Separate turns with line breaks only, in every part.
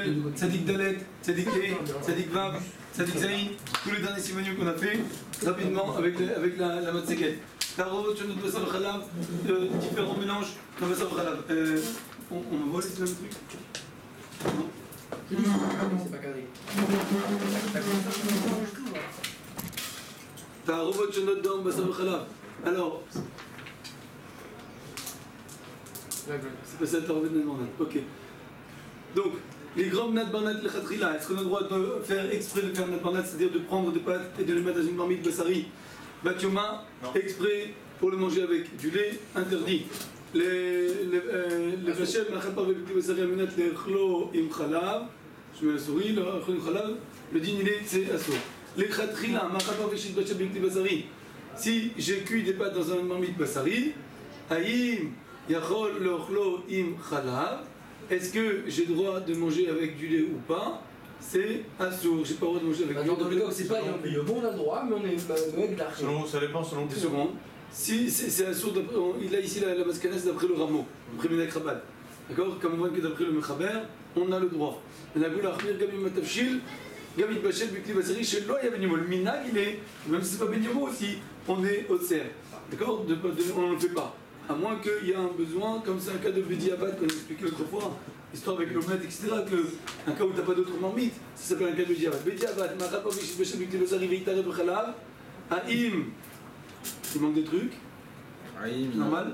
Gimel, Tzadik Dalet, Tzadik He, Tzadik Vav, Tzadik Zayin, tous les derniers simonios qu'on a fait, rapidement avec la Matzeket. Tarot, Chonot Basar Khalav, différents mélanges dans Basar Khalav. On voit les mêmes trucs? Non?
C'est pas cadré.
Tarot, Chonot dans Basar Khalav. Alors, c'est pas ça, Tarot, ok. Donc, les grands Nat Barnat le Khatrila, est-ce qu'on a le droit de faire exprès de faire Nat Barnat, c'est-à-dire de prendre des pâtes et de les mettre dans une marmite Bassari Batioma, exprès pour le manger avec du lait, interdit. Les Vachel, Machapar Vebekti Bassari Amenat, les Khlo Im Khalav, je mets la souris, le Khlo Im Khalav, le din il est, c'est assaut. Les Khatrila, Machapar Veshit Bachel Vebekti Bassari, si j'ai cuit des pâtes dans une marmite Bassari, Aïm, Yachol, le Khlo Im Khalav, est-ce que j'ai le droit de manger avec du lait ou pas? C'est assourd, j'ai pas le droit de manger avec du lait.
Dans le cas où c'est pas bon, on a le droit, mais on est avec l'argent.
Ça dépend selon
Des secondes. Si c'est assourd, il a ici la mascanesse d'après le rameau, d'après le Menakrabad. D'accord? Comme on voit que d'après le Mechaber, on a le droit. Le Nagul Achmir Gamim Matavshil, Gamit Bachel, Bikli Basari, chez Loya Benyomo. Le Minag, il est, même si c'est pas Benyomo aussi, on est au cerf. D'accord? On ne le fait pas. À moins qu'il y ait un besoin, comme c'est un cas de Bediabat qu'on a expliqué l'autre fois, histoire avec l'omelette, etc., un cas où tu n'as pas d'autre marmite, ça s'appelle un cas de Bediabat. Bediabat, Marapavish, Bechel, Bikli Basari, Veitare Bechalav, Aïm, il manque des trucs.
Aïm.
Normal.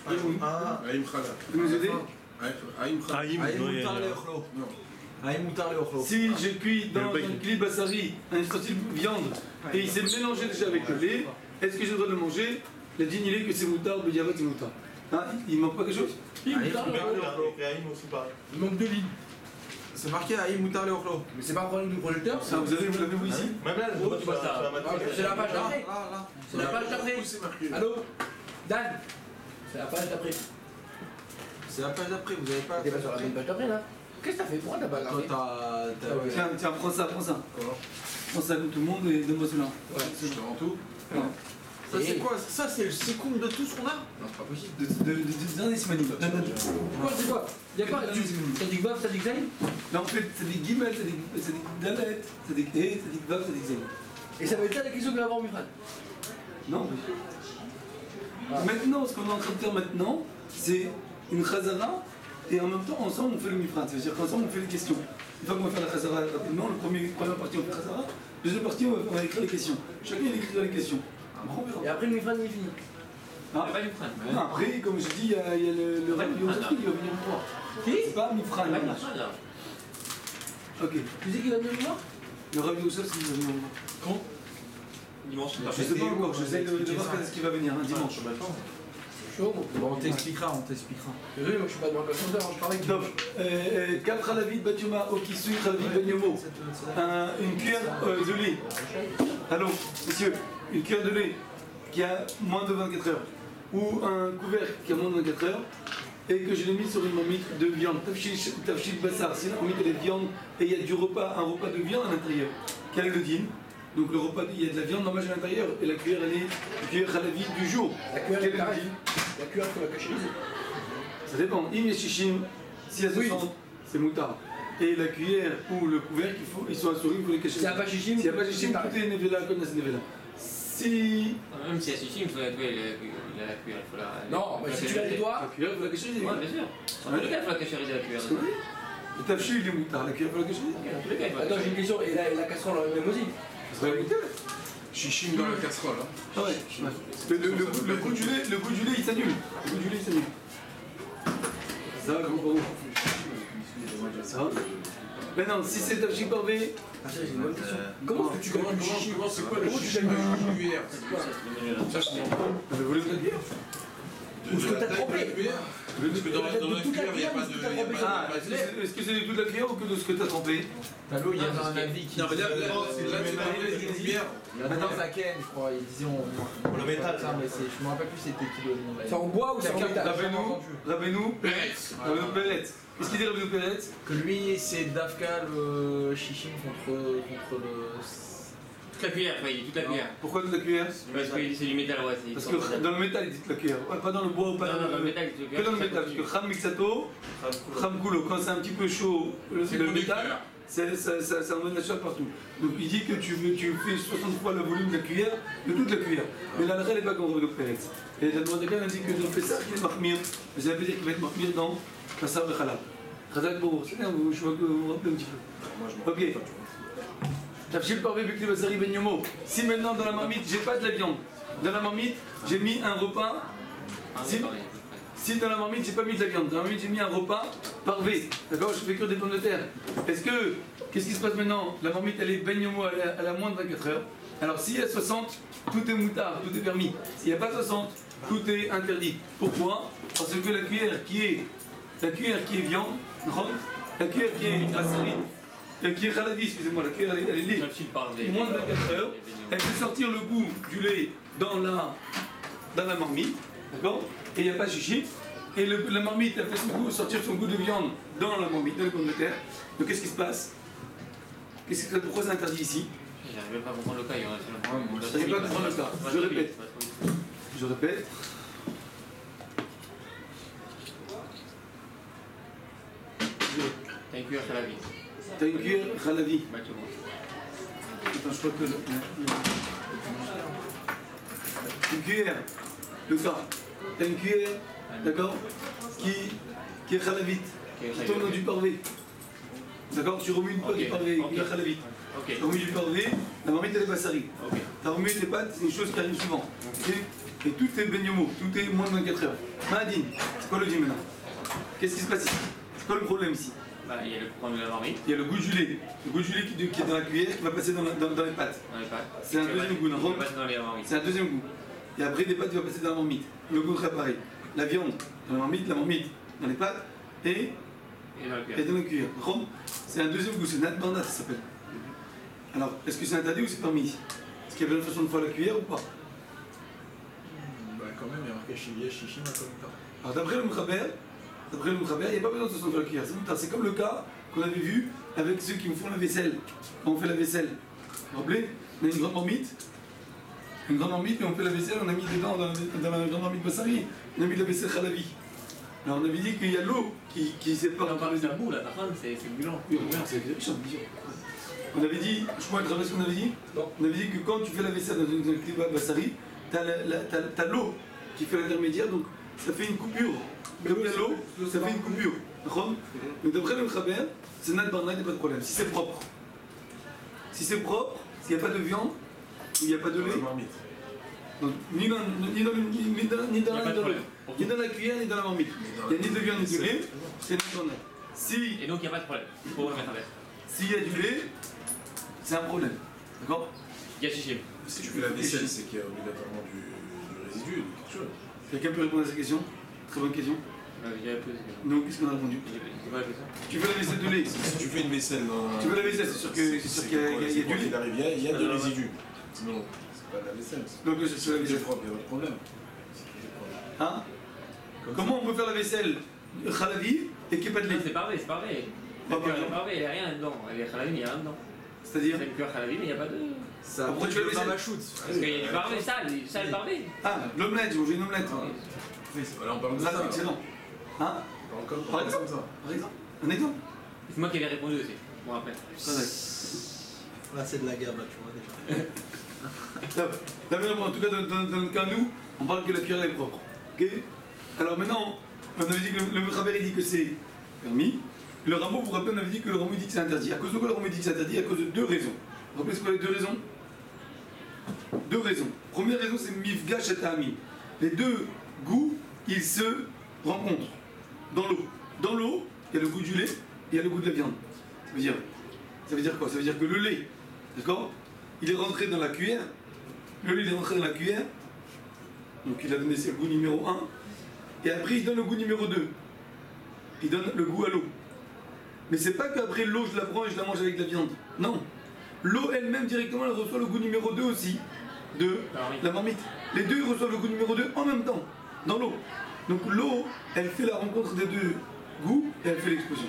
Aïm Khala.
Vous nous aidez?
Aïm Khala.
Aïm Moutar le Ochlo.
Si j'ai cuit dans un kli Bassari, un ustensile viande, et il s'est mélangé déjà avec le lait, est-ce que je dois le manger? La digne il est que c'est moutard, Bediabat c'est moutard. Ah, il manque pas quelque chose?
Aïm aussi pareil.
Il manque deux lignes.
C'est marqué Aïm Moutar le Ochlo.
Mais c'est pas un problème du projecteur.
Ça, vous l'avez vous ici?
Même là,
Oh, tu vois ça. C'est la page d'après.
Là.
C'est la page d'après.
C'est marqué.
Allô Dan. C'est la page d'après.
C'est la page d'après, vous avez pas.
T'es pas sur la bonne page d'après là. Qu'est-ce que t'as fait? Pourquoi t'as pas
Toi,
regardé?
Tiens, prends ça. Prends ça comme tout le monde et donne-moi celui-là.
Ouais.
C'est
Je te rends tout.
Ça, c'est quoi? Ça, c'est le secoum de tout ce qu'on a?
Non, c'est pas possible.
De dernier Simani.
Quoi, c'est quoi? Y'a quoi? T'as dit Vav, t'as dit Zayn?
Là en fait, c'est des Gimel, c'est des Dalet, c'est des He, c'est des Vav, c'est des Zayn.
Et ça va être ça la question que l'avant Mufran.
Non, Maintenant, ce qu'on est en train de faire maintenant, c'est une Khazara, et en même temps, ensemble, on fait le Mifran. C'est-à-dire qu'ensemble, on fait les questions. Une fois qu'on va faire la Khazara rapidement, première partie, on fait Khazara. Deuxième partie, on va écrire les questions. Chacun, il écrira les questions.
Et après le Mufran, il est fini.
Ah, non, après, comme je dis, il y a le Rav Yosef qui va venir me voir.
Qui?
C'est pas Mifran. Ok.
Tu sais qui va venir me voir?
Le Rav Yosef, c'est qui va venir me voir.
Quand?
Dimanche.
Je sais pas encore, j'essaie de voir quand est-ce qu'il va venir, un dimanche.
C'est chaud, mon
Bon, on t'expliquera.
Désolé, moi je suis pas devant le concentreur, je travaille.
Donc, Kap Khalavid Batioma Okisui Khalavid Benyomo. Une cuillère de lait. Allô, monsieur, une cuillère de lait qui a moins de 24 heures. Ou un couvercle qui a moins de 24 heures. Et que je l'ai mis sur une marmite de viande. Tafshil Bassar, c'est une marmite de viande. Et il y a un repas de viande à l'intérieur. Quel est le din? Donc le repas, il y a de la viande normale à l'intérieur. Et la cuillère, elle est la cuillère Khalavid du jour.
La cuillère,
Quel
elle
est le
carré.
din?
La cuillère, faut la cacher.
Ça dépend. Im Yeshishim, si à 60, c'est moutard. Et la cuillère ou le couvercle, ils sont assurés, il faut les cacher.
S'il n'y a pas chichim,
S'il n'y a pas chichim, tout est nevela, connasse nevela. Si.
Même si elle suffit, il faut la cuillère, il faut la.
Non, mais si tu l'as les doigts.
La cuillère, il faut la cacher.
Ouais, bien sûr. Dans tous les cas, il faut la cachériser la cuillère.
Le tafchi, il est moutard, la cuillère, il faut la cacher.
Dans tous les cas, il faut la
Attends, j'ai une question. Et la casserole, même aussi.
Ça serait moutard.
Chichim dans la casserole.
Ah ouais. Le goût du lait, il s'annule. Le goût du lait, il s'annule. Ça va, gros gros. Ça va. Maintenant, si c'est tafchi parvé.
Ah, j'ai une bonne question. Comment est-ce que tu commandes du chichi?
C'est quoi le chichim de la cuillère? Ça, je comprends pas.
Vous voulez le dire?
Ou ce que t'as trempé?
Parce que dans la cuillère, il n'y a pas de.
Ah, est-ce que c'est du goût de la cuillère ou que de ce que tu as trempé?
Talot, il y avait un avis qui.
Non, mais là, tu mets une cuillère.
Maintenant, Zaken, je crois, il disait on.
Le métal.
Ça, mais je me rappelle plus c'était qui le nom.
C'est en bois ou c'est en métal?
Rabbeinu
Peretz.
Peretz. Qu'est-ce qu'il dit Rabbeinu Peretz?
Que lui, c'est Dafka le chichim contre le.
Toute la cuillère, il dit toute la cuillère.
Pourquoi toute la cuillère?
Parce que c'est du métal, ouais.
Parce que dans le métal, il dit toute la cuillère. Ouais, pas dans le bois ou pas
Non, dans le métal,
que dans le métal. Parce que Kham Mixato, Kham Kulo, quand c'est un petit peu chaud, le métal, ça emmène la chaleur partout. Donc il dit que tu fais 60 fois le volume de la cuillère, de toute la cuillère. Mais la n'est pas comme Rabbi Pérez. Et la demande de cas dit que dans le Pessah, il est mahmir. Mais ça veut dire qu'il va être mahmir dans Passar et Khalab. Khazak Bourg, c'est bien, je vois que vous vous rappelez un petit peu. Ok. Tafshil Parvé Bukli Basari Ben Yomo. Si maintenant dans la marmite, j'ai pas de la viande, dans la marmite, j'ai mis un repas. Si dans la marmite, j'ai pas mis de la viande, dans la marmite, j'ai mis un repas parvé. D'accord? Je fais que des pommes de terre. Qu'est-ce qui se passe maintenant? La marmite, elle est Ben Yomo, elle a moins de 24 heures. Alors s'il y a 60, tout est moutard, tout est permis. S'il n'y a pas 60, tout est interdit. Pourquoi? Parce que la cuillère qui est viande, la cuillère qui est basari, qui est khalavi, excusez-moi, la cuillère elle est libre. Moins de 24 heures, elle fait sortir le goût du lait dans la marmite, d'accord? Et il n'y a pas de chichi. Et la marmite, elle fait sortir son goût de viande dans la marmite, dans les pommes de terre. Donc qu'est-ce qui se passe? Pourquoi c'est interdit ici?
J'arrive même pas à comprendre le cas, il y en a
Je n'arrive pas à comprendre le cas. Je répète.
T'as une cuillère khalavi.
T'as une cuillère khalavi.
Bah, tu vois.
Attends, je crois que... Une cuillère, le cas. T'as une cuillère, d'accord, qui est khalavite, qui tourne dans du parvé. D'accord? Tu remues une pâte du parvé, qui est khalavite. Tu remues du parvé, la marmite elle est bassari. Tu as remué tes pâtes, c'est une chose qui arrive souvent. Et tout est benyomo, tout est moins de 24 heures. Mahadine, c'est quoi le dit maintenant? Qu'est-ce qui se passe ici? C'est quoi le problème ici?
Bah, il y a le problème de la marmite.
Il y a le goût du lait. Le goût du lait qui est dans la cuillère qui va passer dans les pâtes.
Dans les pâtes.
C'est un deuxième goût, non? C'est un deuxième goût. Et après des pâtes qui vont passer dans la marmite. Le goût très pareil. La viande dans la marmite dans les pâtes et dans la cuillère. C'est un deuxième goût, c'est Nat Barnat ça s'appelle. Alors, est-ce que c'est interdit ou c'est permis? Est-ce qu'il y a besoin de façon de faire la cuillère ou pas?
Bah quand même, il y a marqué Chilia, Chichim, comme ça.
Alors d'après le Mkhaber, il n'y a pas besoin de façon de faire la cuillère. C'est comme le cas qu'on avait vu avec ceux qui me font la vaisselle. Quand on fait la vaisselle, vous vous rappelez? On a une grande marmite. Une grande marmite et on fait la vaisselle, on a mis dedans dans la grande marmite Bassari, on a mis de la vaisselle khalavi. Alors on avait dit qu'il y a l'eau qui sépare.
On parle d'un bout là, par contre c'est gluant.
Oui, c'est riche. On avait dit, je crois que ce qu'on avait dit. On avait dit que quand tu fais la vaisselle dans une climat Bassari, t'as l'eau qui fait l'intermédiaire, donc ça fait une coupure. Comme il y a l'eau, ça fait une coupure. Donc d'après le Khaber, c'est Nat Barna, il n'y a pas de problème. Si c'est propre, s'il n'y a pas de viande, il n'y a pas de lait. Donc, ni dans la cuillère, ni dans la marmite. Il n'y a ni de viande ni de lait, c'est Nat Barna.
Et donc il n'y a pas de problème. Pour le mettre avec.
S'il y a du lait, c'est un problème. D'accord?
Yachichim.
Si tu fais la vaisselle, c'est qu'il y a obligatoirement du résidu, quelque chose.
Quelqu'un peut répondre à cette question? Très bonne question. Donc, qu'est-ce qu'on a répondu? Tu fais la vaisselle de lait.
Si tu fais une vaisselle dans...
Tu fais la vaisselle, c'est sûr qu'il y a du lait.
Il y a du résidu. Sinon, c'est pas de la vaisselle.
Donc, c'est la vaisselle
propre, il n'y a pas de problème.
Hein? Comment on peut faire la vaisselle khalavi et qu'il n'y ait pas de lait?
C'est parvé. La cuillère est parvée, il n'y a rien dedans. Elle est khalavi, mais il n'y a rien dedans.
C'est-à-dire?
C'est une cuillère khalavi, mais il n'y a pas de...
Ça,
pourquoi tu fais la vaisselle?
Parce qu'il y a du parvé, sale parvé.
Ah, l'omelette, j'ai mangé une omelette.
Voilà, on parle de
Ça,
ça.
c'est excellent. Hein?
Par exemple,
Par exemple? Un exemple?
C'est moi qui avais répondu aussi. Bon, après.
Là, c'est de la gamme, là, tu vois déjà.
En tout cas, dans le cas nous, on parle que la cuillère est propre. Ok? Alors maintenant, on avait dit que le Khaber dit que c'est permis. Le Ramo, vous vous rappelez, on avait dit que le Ramo dit que c'est interdit. À cause de quoi le Ramo dit que c'est interdit? À cause de deux raisons. Vous vous rappelez ce qu'on a les deux raisons? Deux raisons. Première raison, c'est Mifgash et Ta'ami. Les deux goûts, ils se rencontrent dans l'eau. Dans l'eau, il y a le goût du lait et il y a le goût de la viande. Ça veut dire quoi? Ça veut dire que le lait, d'accord, il est rentré dans la cuillère. Le lait il est rentré dans la cuillère. Donc il a donné le goût numéro 1. Et après il donne le goût numéro 2. Il donne le goût à l'eau. Mais c'est pas qu'après l'eau je la prends et je la mange avec de la viande. Non. L'eau elle-même directement elle reçoit le goût numéro 2 aussi de la marmite. Les deux ils reçoivent le goût numéro 2 en même temps, dans l'eau. Donc l'eau, elle fait la rencontre des deux goûts et elle fait l'explosion.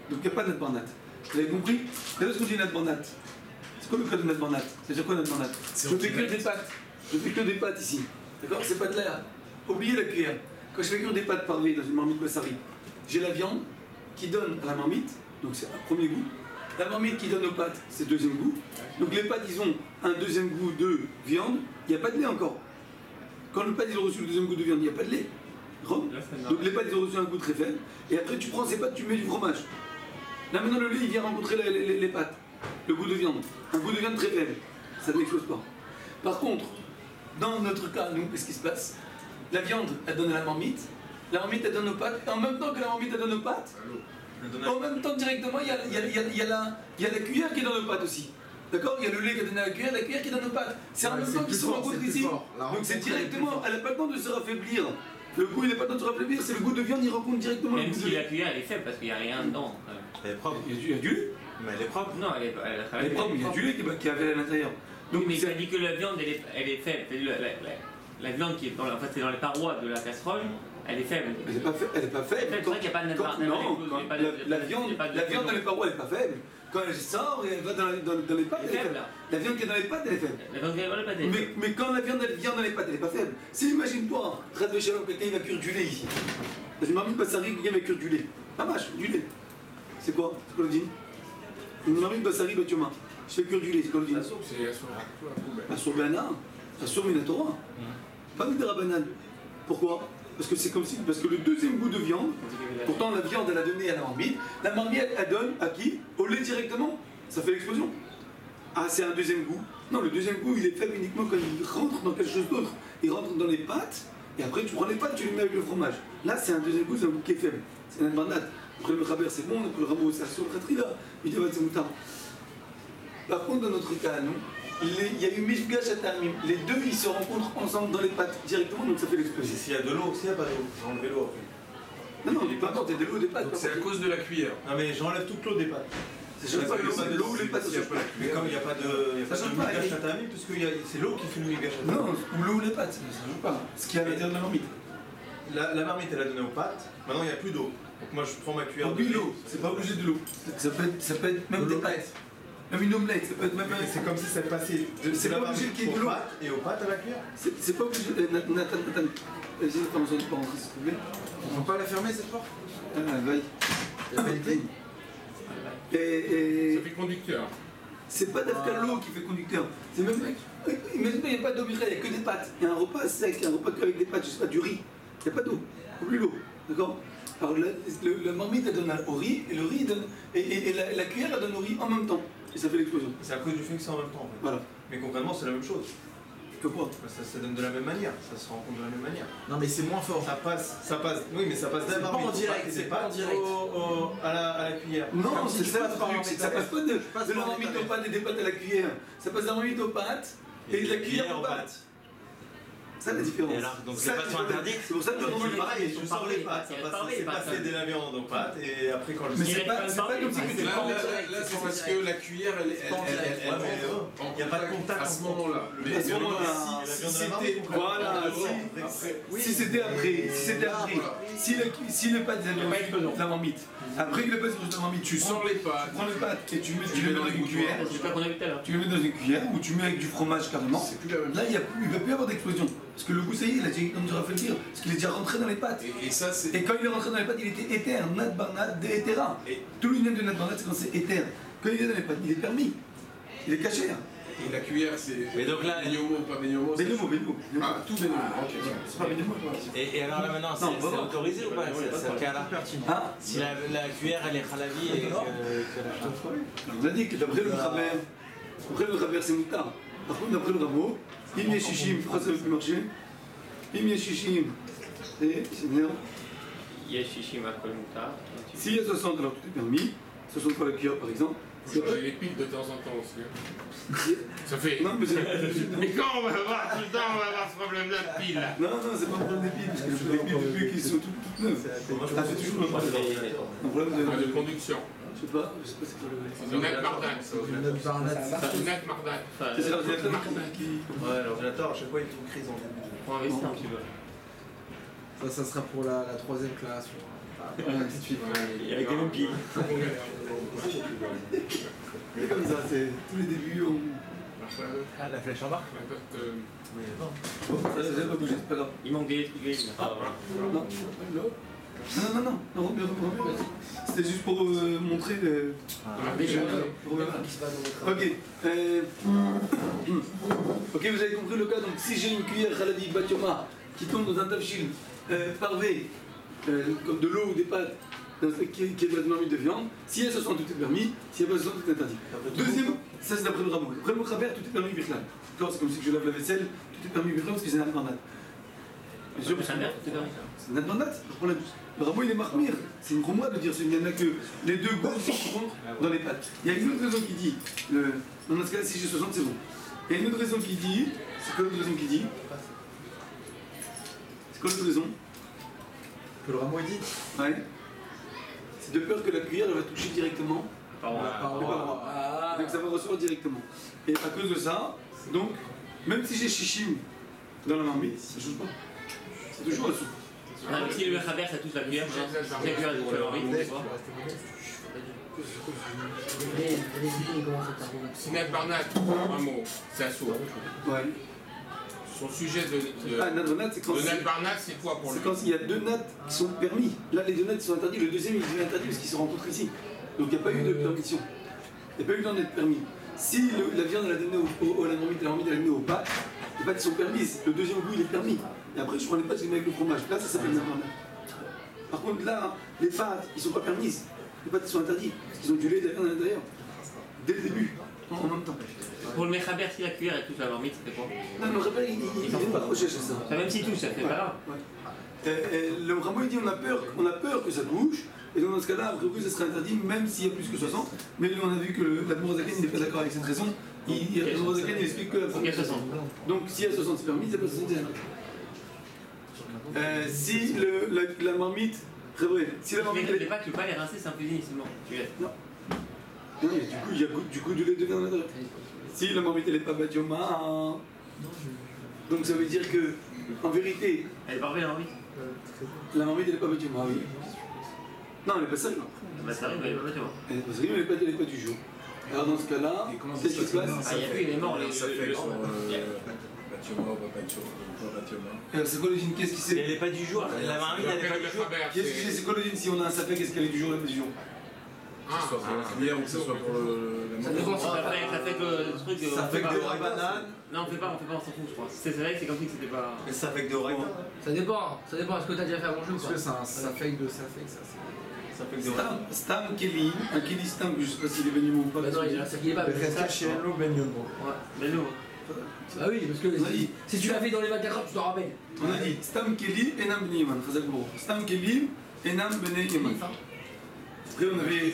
Donc il n'y a pas de Nat Barnat. Vous avez compris? C'est ce qu'on dit Nat Barnat. C'est quoi le code de notre banate? C'est-à-dire quoi notre banate? Je fais que des pâtes. Je fais que des pâtes ici. D'accord? C'est pas de l'air. Oubliez la cuillère. Quand je fais cuire des pâtes parvées dans une marmite Bassari, j'ai la viande qui donne à la marmite, donc c'est un premier goût. La marmite qui donne aux pâtes, c'est le deuxième goût. Donc les pâtes, ils ont un deuxième goût de viande. Il n'y a pas de lait encore. Quand les pâtes, ils ont reçu le deuxième goût de viande, il n'y a pas de lait. Donc les pâtes, ils ont reçu un goût très faible. Et après, tu prends ces pâtes, tu mets du fromage. Là maintenant, le lait, il vient rencontrer les pâtes. Le goût de viande. Un goût de viande très faible. Ça n'explose pas. Par contre, dans notre cas, nous, qu'est-ce qui se passe? La viande, elle donne à la marmite. La marmite, elle donne aux pâtes. Et en même temps que la marmite, elle donne aux pâtes, en même temps, directement, il y a la cuillère qui donne aux pâtes aussi. D'accord? Il y a le lait qui donne à la cuillère qui donne aux pâtes. C'est en même temps qu'ils sont rencontrés ici. Donc c'est directement, elle n'a pas le temps de se raffaiblir. Le goût, il n'est pas le temps de se raffaiblir, c'est le goût de viande, il rencontre directement le
Même
goût de
si la
lait.
cuillère elle est faible parce qu'il n'y a rien dedans.
Elle est propre.
Il y a du lait.
Mais elle est propre.
Non, elle est
Elle est propre, il y a du lait qui avait à l'intérieur.
Donc, mais
c'est-
ça dit que la viande elle est faible. La viande qui est dans, c'est dans les parois de la casserole, elle est faible.
Elle n'est pas faible.
C'est vrai qu'il n'y a pas de
La viande dans les parois, elle n'est pas faible. Quand elle sort et elle va dans les pâtes, elle est faible. La viande qui est dans les pâtes, elle est faible.
La viande qui est dans les pâtes, elle est faible.
Mais quand la viande elle vient dans les pâtes, elle n'est pas faible. Si imagine-toi, traite de chaleur, quelqu'un il va cuire du lait ici. Dans une marmite Bassari, quelqu'un va cuire du lait. Pas vache, du lait. C'est quoi? C'est quoi le dîner? Une marmite Bassari, Batioma. Je fais cuire du lait, c'est quoi le dîner?
C'est
Assour Bana, Assour Minatora. Pas Midra Banane. Pourquoi? Parce que c'est comme si. Parce que le deuxième goût de viande, pourtant la viande elle a donné à la marmite elle donne à qui? Au lait directement. Ça fait l'explosion. Ah, c'est un deuxième goût. Non, le deuxième goût il est faible uniquement quand il rentre dans quelque chose d'autre. Il rentre dans les pâtes, et après tu prends les pâtes, tu les mets avec le fromage. Là c'est un deuxième goût, c'est un goût qui est faible. C'est un banane. Après le khaber c'est bon, après le rameau c'est sur le là. Il dit c'est moutarde. Par contre, dans notre cas, nous, il y a eu Mishgash Atamim. Les deux, ils se rencontrent ensemble dans les pâtes directement, donc ça fait l'explosion.
S'il y a de l'eau, s'il n'y a pas d'eau, j'ai enlevé l'eau après.
Non, peu importe, il y a de l'eau des pâtes.
Donc c'est à cause de la cuillère.
Non mais j'enlève toute l'eau des pâtes.
C'est pas l'eau ou les pâtes, ça change pas.
Mais comme il n'y a pas de
Ça change pas,
migage tatami, parce que c'est l'eau qui fait le migage tatami.
Non, ou l'eau ou les pâtes, ça change pas. Ce qu'il y a à l'intérieur de la marmite.
La marmite elle a donné aux pâtes, maintenant il n'y a plus d'eau. Donc moi je prends ma cuillère
Oui, l'eau, c'est pas obligé de l'eau. Ça peut être même des pâtes. Même une omelette, ça peut être même.
C'est comme si ça passait
C'est pas obligé qu'il y ait de l'eau.
Et aux pâtes à la cuillère.
C'est pas obligé. Nathan, essayez de faire en sorte de ne pas rentrer, s'il vous plaît.
On peut pas la fermer cette porte?
Ah, vaille.
La vérité?
Et
Ça fait conducteur.
c'est pas d'Afka l'eau qui fait conducteur. C'est même. Imagine, il n'y a pas d'eau, il n'y a que des pâtes. Il y a un repas sec, un repas avec des pâtes, je sais pas, du riz. Il n'y a pas d'eau. Il n'y a plus l'eau. D'accord? Alors la marmite elle donne au riz, et le riz donne. Et la cuillère elle donne au riz en même temps. Et ça fait l'explosion.
C'est à cause du fait que c'est en même temps en fait.
Voilà.
Mais concrètement c'est la même chose.
Que quoi?
Ça donne de la même manière, ça se rencontre de la même manière.
Non mais c'est moins fort.
Ça passe, oui mais ça passe
C'est
d'un
pas en
marmite
direct,
et
c'est
des
pas en
pâtes
direct.
à la cuillère.
Non,
Comme
c'est
si tu
ça le
passes par
truc,
un
c'est que ça passe pas de
passes
la
par un
marmite
état.
aux pâtes et des pâtes à la cuillère. Ça passe de la marmite aux pâtes et de la cuillère aux pâtes. C'est ça la différence.
Et alors, donc
Ça,
c'est pas
différence.
interdit.
C'est pour ça que le
C'est
moment
pareil, je sors les pâtes,
Il y a
c'est
les pâtes.
passé de la viande aux pâtes et après quand je
Mais
Il
c'est
reste
pas
pas
comme si
pareil.
tu
Là,
pas en
là,
direct.
là, c'est parce que la cuillère, elle
il n'y a pas de contact
à ce moment-là.
Mais à ce moment-là,
si
si
c'était
c'était voilà, si c'était après, si le pâte de la marmite, après que le pâte de la marmite,
Tu sors les pâtes.
prends le pâte et tu le mets dans une cuillère.
C'est pas qu'on a vu tout à l'heure.
Tu le mets dans une cuillère ou tu mets avec du fromage carrément.
C'est plus la même
Là, il ne va plus y avoir d'explosion. Parce que le goût, ça y est, il a déjà, comme tu fait le dire, parce qu'il est déjà rentré dans les pâtes.
Et ça, c'est.
Et quand il est rentré dans les pâtes, il était éther, nat barnat, de éthera.
Et-
Tout l'union de nat barnat, c'est quand c'est éther. Quand il est dans les pâtes, il est permis. Il est caché. Hein.
Et la cuillère, c'est.
Mais donc là-
Benyomo, pas Benyomo. ça-
Bénémo.
Ah, tout Benyomo. Ok.
C'est pas bénémo.
Et alors là maintenant,
Non,
c'est
vraiment.
autorisé ou pas ce cas-là?
Ah,
Si la cuillère elle est halavi et que la
on a dit que d'après le Khaber, c'est moutard. Par contre, d'après le Rameau, il y a Shishim, pourquoi ça ne veut plus marcher? Il y a Shishim, et c'est merde.
Il y a Shishim à Kolmuta.
S'il y a 60, alors tout est permis. 60 fois la cuillère, par exemple.
Faut changer les piles de temps en temps aussi. Ça fait.
Non, mais c'est.
Mais quand on va avoir tout le temps, on va avoir ce problème-là de piles là.
Non, c'est pas un problème des piles, parce que les piles depuis qu'ils sont toutes neuves. Ah, c'est toujours un problème
Ah, de conduction.
Je sais pas c'est quoi le.
C'est une nette Mardac, ça.
Notre barnade.
C'est une nette Mardac.
C'est l'ordinateur qui.
Ouais, l'ordinateur, à chaque fois il faut crise en début.
Pour investir un petit peu.
Ça sera pour la troisième classe.
Ouais, ainsi de suite.
avec des mêmes pieds.
C'est comme ça, c'est tous les débuts.
Ah, la flèche en bas.
Bon, ça n'a pas bougé, c'est pas grave.
Il manque des trucs.
Non, non, Robert, c'était juste pour montrer le. Ok. Ok, vous avez compris le cas. Donc, si j'ai une cuillère Khalabi Batioma qui tombe dans un tafchil parvé, comme de l'eau ou des pâtes, qui est dans une marmite de viande, si elle se sent, tout est permis. Si elle ne se sent, tout est interdit. Deuxième, ça c'est d'après le Rabou. Après le Khaber, tout est permis Birlan. D'accord, c'est comme si je lave la vaisselle, tout est permis Birlan parce que c'est un Nadbanat. Bien sûr, c'est un Nadbanat. Le Rabou il est marmire. C'est une gromoie de dire ce qu'il n'y en a que les deux goûts qui rentrent dans les pâtes. Il y a une autre raison qui dit, dans ce cas-là, si j'ai 60, c'est bon. Il y a une autre raison qui dit, c'est quoi l'autre raison qui dit? C'est quoi l'autre raison?
Que le rameau dit.
Ouais. C'est de peur que la cuillère elle va toucher directement. Donc ça va recevoir directement. Et à cause de ça, donc, même si j'ai chichim dans la marmite, ça ne change pas. C'est toujours la soupe.
Si le Khaber ça touche la cuillère, la cuillère touche la marmite, c'est quoi?
Sinat Barnat, un mot, c'est un sourd.
Ouais.
Son sujet de
Nadbanat, c'est quand
Nat Barnat, c'est quoi pour lui?
c'est quand il y a deux nattes qui sont permis. Là, les deux nattes sont interdits. Le deuxième, il est interdit parce qu'ils se rencontrent ici. Donc il n'y a pas eu de permission. Il n'y a pas eu le temps d'être permis. Si la viande elle a donné à la marmite elle a donné aux pâtes, les pâtes sont permises. Le deuxième goût, il est permis. Et après, je prends les pâtes, je les mets avec le fromage. Là, ça s'appelle Nadbanat. Par contre, là, les pâtes, ils ne sont pas permises. Les pâtes, ils sont interdits. Parce qu'ils ont du lait de la viande à l'intérieur. Dès le début, en même temps.
Pour le Khaber, si la cuillère elle touche la marmite, ça fait quoi?
Non, mais rappelle, il n'est pas trop cher, c'est ça.
Même s'il touche, ça fait pas grave.
Le Rameau, il dit on a peur que ça touche. Et donc dans ce cas-là, a priori, ça serait interdit même s'il y a plus que 60. Mais on a vu que l'Admour Zaken n'est pas d'accord avec cette raison. L'Admour Zaken il explique que la
Il y a 60.
Donc s'il y a 60 c'est permis, c'est pas 60 si la marmite, c'est vrai, si la marmite
Les pâtes, tu peux pas les rincer sans cuisiner seulement.
Non, il y a du coup du lait de viande à l'intérieur. Si la marmite elle n'est pas batioma, donc ça veut dire que en vérité,
Elle est parfaite la marmite.
la marmite elle n'est pas batioma, oui. Non, elle n'est pas sale.
Bah ça arrive, elle est pas bâtiment.
Elle n'est pas sale, mais elle n'est pas du jour. Alors dans ce cas-là, qu'est-ce qui se passe?
Ah, il y a plus, il est mort.
Ça fait Batioma ou pas Batioma.
C'est quoi le dîne? Qu'est-ce qui c'est?
Elle n'est pas du jour. La marmite, elle n'est pas du jour.
Qu'est-ce que c'est quoi le dîne si on a un sapin? Qu'est-ce qu'elle est du jour, elle est pas du jour?
Que ce soit pour la cuillère ou que ce soit pour la
Ça dépend si ça fait que le truc.
Ça fait que des bananes.
Non, on fait pas, on s'en fout, je crois. C'est vrai que c'est comme si c'était pas.
Et ça fait que des oreilles.
Ça dépend, est-ce que t'as déjà fait à manger ou
Parce
pas?
que ça fait que ça. Ça fait que des oreilles.
Stam Kelly, un Kelly Stam, je sais pas s'il est béni ou pas.
Bah non, il a ça qu'il est pas.
Le reste chez l'eau, Benyon.
Mais nous.
Bah oui, parce que
On a dit,
si tu l'as fait dans les 24 heures, tu t'en rappelles.
on a dit Stam Kelly, Enam Bene Yeman, Chazal Boro. Stam Kelly, Enam Bene Yeman. Après, on avait.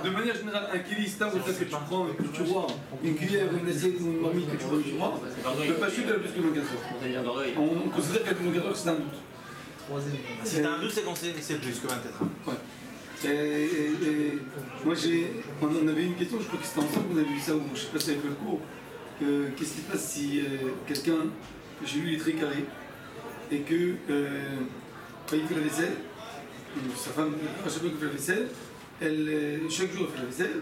De manière générale, un Kelly Stam, c'est ça que tu prends, que tu vois une cuillère, une assiette ou une marmite que tu vois, ne peut pas chuter à plus que 24 heures.
On t'a mis un d'orgueil.
On considère qu'à 24 heures, c'est un doute.
Si t'as un doute, c'est quand c'est plus que 24 heures.
Ouais. Moi, on avait une question, je crois que c'était ensemble qu'on avait vu ça, ou je sais pas si avec le cours. Qu'est-ce qui se passe si quelqu'un, chez lui, il est très carré, et que quand il fait la vaisselle, sa femme, à chaque fois qu'il fait la vaisselle, chaque jour elle fait la vaisselle,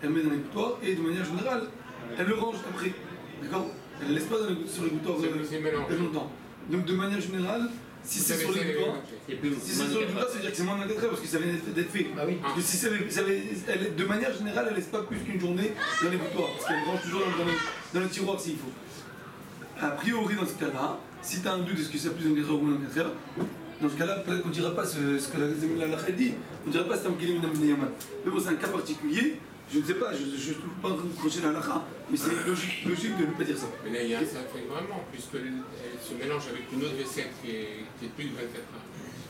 elle met dans l'égouttoir, et de manière générale, elle le range après. D'accord? Elle ne laisse pas sur l'égouttoir longtemps. Donc de manière générale, si c'est sur l'égouttoir, ça veut dire que c'est moins de 24 heures parce que ça vient d'être fait.
Bah oui.
Parce que si de manière générale, elle ne laisse pas plus qu'une journée dans l'égouttoir, parce qu'elle range toujours dans le tiroir s'il faut. A priori, dans ce cas-là, si tu as un doute, est-ce que c'est plus de 24 heures ou moins de 24 heures, dans ce cas-là, peut-être qu'on ne dira pas ce que la Lachet dit, on ne dira pas c'est un Kelim Yaman. Mais bon, c'est un cas particulier, je ne sais pas, je ne suis pas en train de crocher la Lacha, mais c'est logique de ne pas dire ça.
Mais là, il y a un sacré vraiment, puisqu'elle se mélange avec une autre vaisselle qui est plus de 24 heures.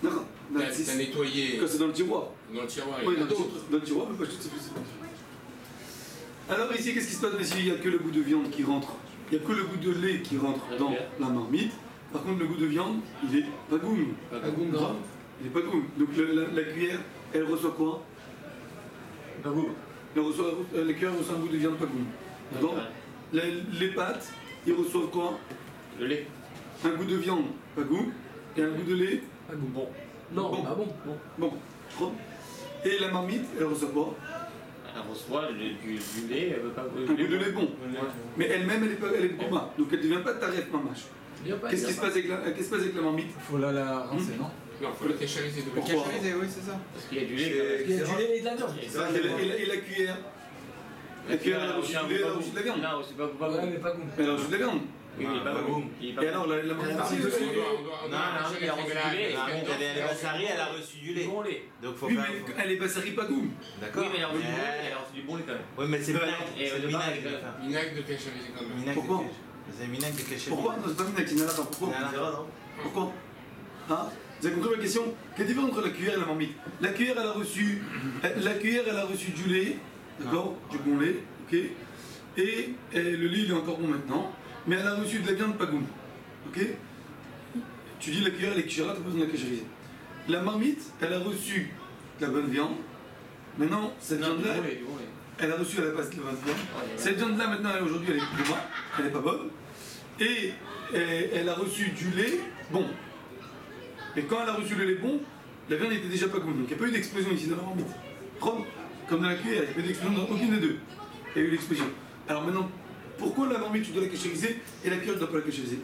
D'accord.
T'as nettoyé
Quand c'est dans le tiroir.
dans le tiroir.
Oui, dans le tiroir, mais pas tout, c'est plus. Alors ici, qu'est-ce qui se passe, messieurs? Il n'y a que le goût de viande qui rentre. Il n'y a que le goût de lait qui rentre dans la marmite. Par contre, le goût de viande, il est pas goût. Il n'est pas goût. Donc la cuillère, elle reçoit quoi?
Pas goût.
La cuillère reçoit un goût de viande pas goût. D'accord? Les pâtes, ils reçoivent quoi?
Le lait.
Un goût de viande, pas goût. Et un goût de lait,
Bon. Non,
Bon.
bah bon.
bon. Trop. Et la marmite, elle reçoit quoi?
Elle reçoit du lait, elle veut pas.
Un goût de lait bon. Mais elle-même, elle est gouma. Donc elle ne devient pas taref mamash. Qu'est-ce qui se passe avec la marmite?
Il faut la rincer, non?
Non, il faut le kéchariser de
Pourquoi?
Oui, c'est ça.
Parce qu'il y a du lait.
Il y a du lait et de la viande.
Et la cuillère? La cuillère, elle a reçu du lait, elle a reçu de la viande.
Non, c'est pas
Ouais, mais pas goût.
Elle a reçu de la viande.
Oui, mais il est pas bon.
Et alors, la marmite, c'est
On
aussi.
doit
il a reçu du lait.
Elle est bassari, elle a reçu du
Du
lait.
bon lait.
Donc faut
Oui,
faire.
mais elle est bassari pas goum.
D'accord.
Oui, mais elle a reçu du bon lait, elle a reçu du bon lait quand même.
Oui, mais c'est vinaigre.
Et
C'est
de
vinaigre.
base,
qu'il faut faire.
Vinaigre de kéchariser quand même.
Vinaigre de
Pourquoi?
cache. C'est vinaigre de cache.
Pourquoi? Non, c'est pas Minac, c'est Nalaka. Pourquoi? Pourquoi? Hein? Vous avez compris ma question? Quelle est la différence entre la cuillère et la marmite? La cuillère, elle a reçu du lait, d'accord? Du bon lait, ok? Et le lait, il est encore bon maintenant, mais elle a reçu de la viande pas goum, ok? Tu dis la cuillère, elle est cuillère là, t'as pas besoin de la kéchariser. La marmite, elle a reçu de la bonne viande. Maintenant, cette
Non, du
viande-là,
bon lait, du bon lait.
elle a reçu à la base de la bonne viande. Cette viande-là, maintenant, aujourd'hui, elle est gouma, elle n'est pas bonne. Et elle a reçu du lait bon. Et quand elle a reçu le lait bon, la viande n'était déjà pas goût. Donc il n'y a pas eu d'explosion ici dans la marmite. Comme dans la cuillère, il n'y a pas eu d'explosion dans aucune des deux. Il y a eu l'explosion. Alors maintenant, pourquoi la marmite tu dois la kéchériser et la cuillère tu ne dois pas la kéchériser?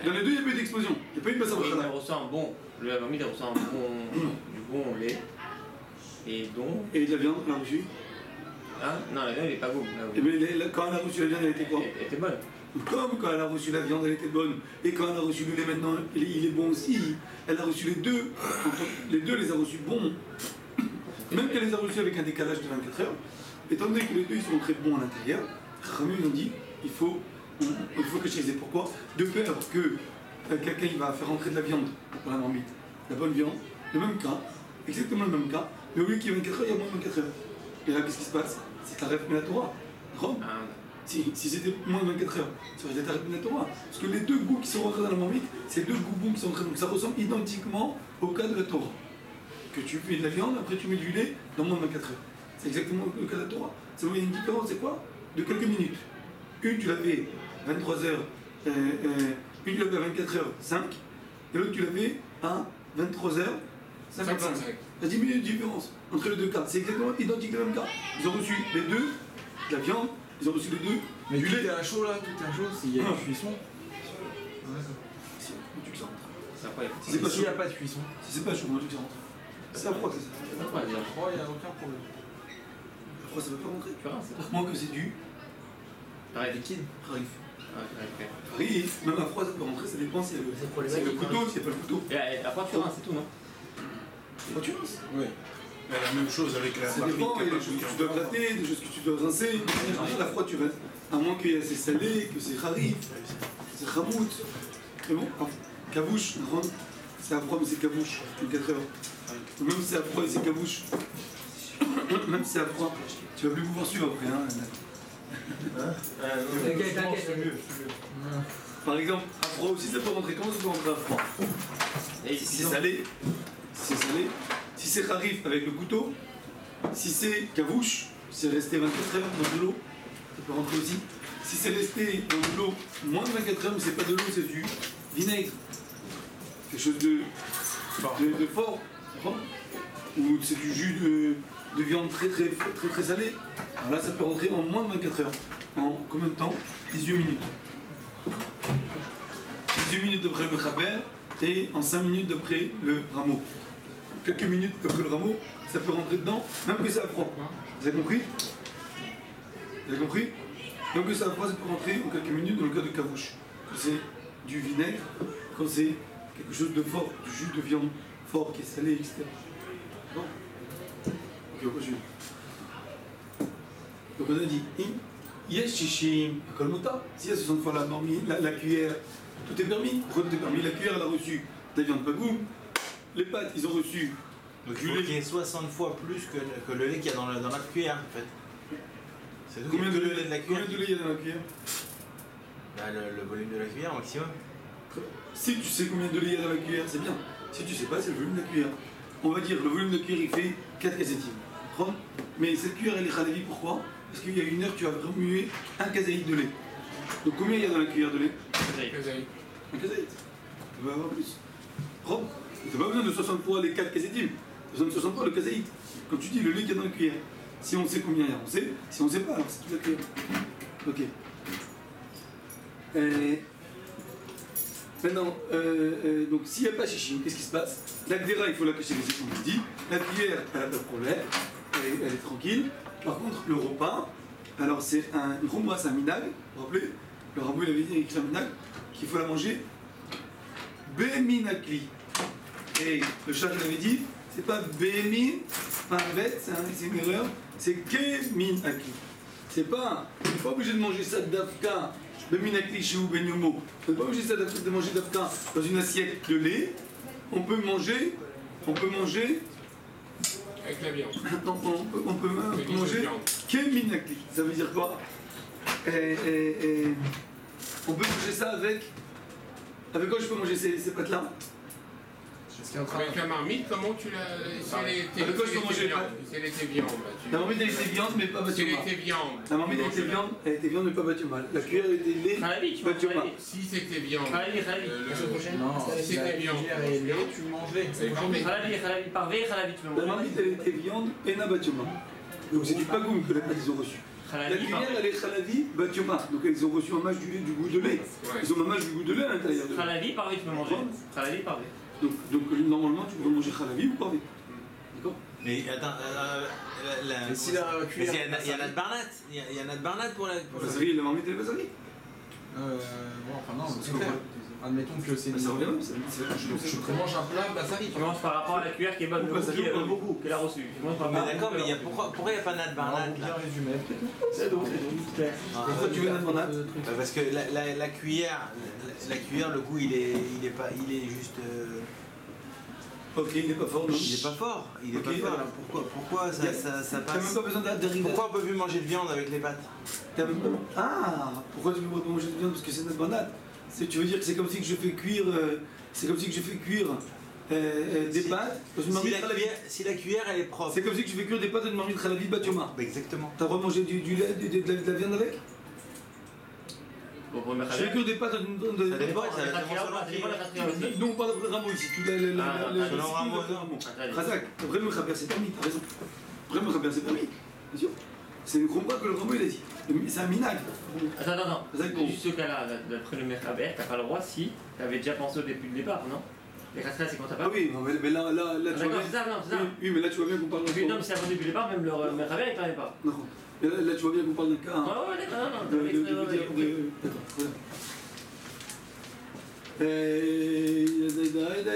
Dans les deux, il n'y a pas eu d'explosion. Il n'y a pas eu de massacre.
Elle reçoit un bon. La marmite, elle reçoit du bon lait. Et donc.
Et de la viande, elle a reçu.
Hein? Non, la viande, elle est pas bonne.
Et bien, quand elle a reçu la viande, elle était quoi?
Elle était bonne.
Comme quand elle a reçu la viande, elle était bonne. Et quand elle a reçu le lait maintenant, il est bon aussi. Elle a reçu les deux. Les deux les a reçus bons. Même qu'elle les a reçus avec un décalage de 24 heures. Étant donné que les deux ils sont très bons à l'intérieur, Ramon nous dit il faut kéchériser. Pourquoi? De peur que quelqu'un il va faire entrer de la viande dans la marmite. La bonne viande, le même cas, exactement le même cas. Mais au lieu qu'il y ait 24 heures, il y a moins de 24 heures. Et là, qu'est-ce qui se passe? C'est la rêve la Torah. Si c'était moins de 24 heures, ça aurait été arrêté de la Torah. Parce que les deux goûts qui sont rentrés dans la marmite, c'est deux goûts bons qui sont rentrés. Donc ça ressemble identiquement au cas de la Torah. Que tu mets de la viande, après tu mets du lait dans moins de 24 heures. C'est exactement le cas de la Torah. Il y a une différence, c'est quoi? De quelques minutes. Une, tu l'avais 23 heures, une, tu l'avais à 24 heures 5, et l'autre, tu l'avais à 23 heures 55. Il y a 10 minutes de différence entre les deux cas. C'est exactement identique le même cas. Ils ont reçu les deux, de la viande, ils ont reçu les deux.
Mais
du
tout
lait.
est à chaud là, tout est à chaud, s'il y a une cuisson.
Si, tu que ça rentre.
Ça après,
Si c'est pas
S'il n'y
chaud,
a pas de cuisson.
si c'est pas chaud, moi, tu que ça rentre. C'est à froid, c'est ça.
Il y a froid, il n'y a aucun problème.
À froid, ça peut pas rentrer.
tu vois, c'est
Moins que c'est du
pareil liquide.
harif.
Ouais,
Harif, même à froid, ça peut rentrer, ça dépend s'il y a
C'est
le
problématique.
couteau, s'il n'y a pas le couteau.
Et après, tu rinces, c'est tout, non?
Quand tu rinces.
Oui.
Mais la même chose avec la
Ça
marmite.
dépend, il y a des choses que tu dois gratter, des choses que tu dois rincer. À la froid, tu rinces. À moins qu'il y ait assez salé, que c'est harif, c'est khamout. Mais bon, kabouche, c'est à froid, mais c'est kabouche, 24 heures. Même si c'est à froid et c'est kabouche, même si c'est à froid, tu vas plus pouvoir suivre après. Hein.
T'inquiète.
Par exemple, à froid aussi, ça peut rentrer. Comment ça peut rentrer à froid?
Et
Si c'est salé, si c'est harif avec le couteau, si c'est kabouche, c'est resté 24 heures dans de l'eau, ça peut rentrer aussi. Si c'est resté dans de l'eau moins de 24 heures, mais c'est pas de l'eau, c'est du vinaigre, quelque chose de fort, ou c'est du jus de viande très salé. Alors là, ça peut rentrer en moins de 24 heures. En combien de temps? 18 minutes. 18 minutes d'après le khaber et en 5 minutes d'après le rameau. Quelques minutes après le rameau, ça peut rentrer dedans, même que c'est à froid. Vous avez compris? Vous avez compris? Même que c'est à froid, ça peut rentrer en quelques minutes dans le cas de kavouche. Quand c'est du vinaigre, quand c'est quelque chose de fort, du jus de viande fort qui est salé, etc. Bon. Ok, on continue. Donc on a dit, yes shishim, kolmota. S'il y a 60 fois la marmite, la cuillère, tout est permis. Pourquoi tout est permis? La cuillère, elle a reçu de la viande pas goût. Les pâtes, ils ont reçu
Donc il faut qu'il y ait 60 fois plus que le lait qu'il y a dans la cuillère en fait. C'est tout.
Combien de
lait de la cuillère?
Combien de lait il y a dans la cuillère?
Bah, le volume de la cuillère au maximum.
Si tu sais combien de lait il y a dans la cuillère, c'est bien. Si tu sais pas, c'est le volume de la cuillère. On va dire le volume de la cuillère, il fait 4 kazaïtim. Mais cette cuillère, elle est khalavi, pourquoi? Parce qu'il y a une heure, tu as remué un kazaït de lait. Donc combien il y a dans la cuillère de lait?
Kazaï.
Un kazaït. Tu vas avoir plus. Tu n'as pas besoin de 60 fois les 4 kasétim, tu as besoin de 60 fois le kaséit. Comme tu dis, le lait qu'il y a dans la cuillère. Si on sait combien il y a, on sait. Si on ne sait pas, alors c'est toute la cuillère. Ok. Maintenant, donc s'il n'y a pas chichim, qu'est-ce qui se passe? La gdera, il faut la cacher les yeux, comme je dis. La cuillère, elle n'a pas de problème, elle est tranquille. Par contre, le repas, alors c'est une khumra, c'est un minag, vous vous rappelez? Le rabou, il avait dit avec un minag qu'il faut la manger beminakli. Et le chat, il avait dit, c'est pas bemin, pas un bête, c'est une erreur, c'est keminakli. C'est pas, on n'est pas obligé de manger ça d'afka. Beminakli chez ou benyomo. On n'est pas obligé de manger d'afka dans une assiette de lait. On peut manger.
Avec la viande.
On peut manger keminakli. Ça veut dire quoi? On peut manger ça avec. Avec quoi je peux manger ces pâtes-là?
Avec la marmite, comment tu l'as. Si elle était
avec quoi je peux manger
viande, si elle était viande,
la marmite elle était viande mais pas
si elle
batioma.
était viande.
La marmite elle était viande mais pas batioma. La cuillère elle était lait batioma.
Si c'était viande.
Khalavi.
Non,
si c'était viande.
et lait, tu mangeais.
C'est parfait.
Khalavi parvé, khalavi tu peux
La
manger.
marmite elle était viande et na batioma. Donc c'est du pagoum que les pâtes ils ont reçu. La
Khalavi
cuillère
parvé.
elle est khalavi batioma. Donc ils ont reçu un mâche du goût de lait.
Ouais.
Ils ont un mâche du goût de lait à l'intérieur.
Khalavi parvé tu peux manger. Khalavi parvé.
Donc normalement tu peux manger khalavi ou parvé. D'accord?
Mais attends,
Mais si la
mais
cuillère.
il y a notre barnat. Il y a notre barnat pour la.
Basari, la marmite elle est basari.
Bon, enfin non, c'est clair. Admettons que c'est.
Ça revient même.
Je mange un plat basari.
Tu manges par rapport à la cuillère qui est bonne,
Pourquoi ça
qui est
joue
beaucoup, qu'elle a reçue. Tu manges par
Mais
rapport à
d'accord, mais pourquoi il n'y a pas notre barnat
Bien
là?
résumé.
C'est donc, clair.
Pourquoi tu veux notre barnat?
Parce que la cuillère, le goût il est juste.
Ok, il n'est pas fort, non?
Il est pas fort. Il est
Ok,
pas fort.
alors.
Pourquoi ça
T'as même
passe?
pas besoin d'arriver.
Pourquoi on peut plus manger de viande avec les pâtes?
Ah, pourquoi tu ne peux pas manger de viande? Parce que c'est notre banane. Tu veux dire que c'est comme si que je fais cuire, des pâtes dans une marmite khalavi.
Si la cuillère elle est propre.
C'est comme si que je fais cuire des pâtes dans une marmite khalavi batioma.
Bah, exactement.
T'as remangé du lait, de la viande avec?
Bon, pour le
Je fais cuire des pâtes dans une.
Ça dépend, ça
Ça
dépend
dépend de la quatrième aussi.
Nous on parle après Rameau ici.
selon Rameau, non.
Razak, après le Khaber c'est permis, t'as raison. Après le Khaber c'est permis, bien sûr. C'est le combat que le Rameau il a dit. C'est un minag.
Attends.
Razak, bon.
Juste ce cas-là, d'après le Mercaber, t'as pas le droit si t'avais déjà pensé depuis le départ, non? Les 4 c'est quand t'as
Ah
pas.
oui, mais là tu vois
D'accord,
bien.
c'est ça, non, c'est ça.
Oui, mais là tu vois bien qu'on parle
Non, mais c'est avant depuis le départ, même le Mercaber il t'en avait pas.
Non. Là tu vois bien qu'on parle d'un cas.
Ouais, d'accord, non,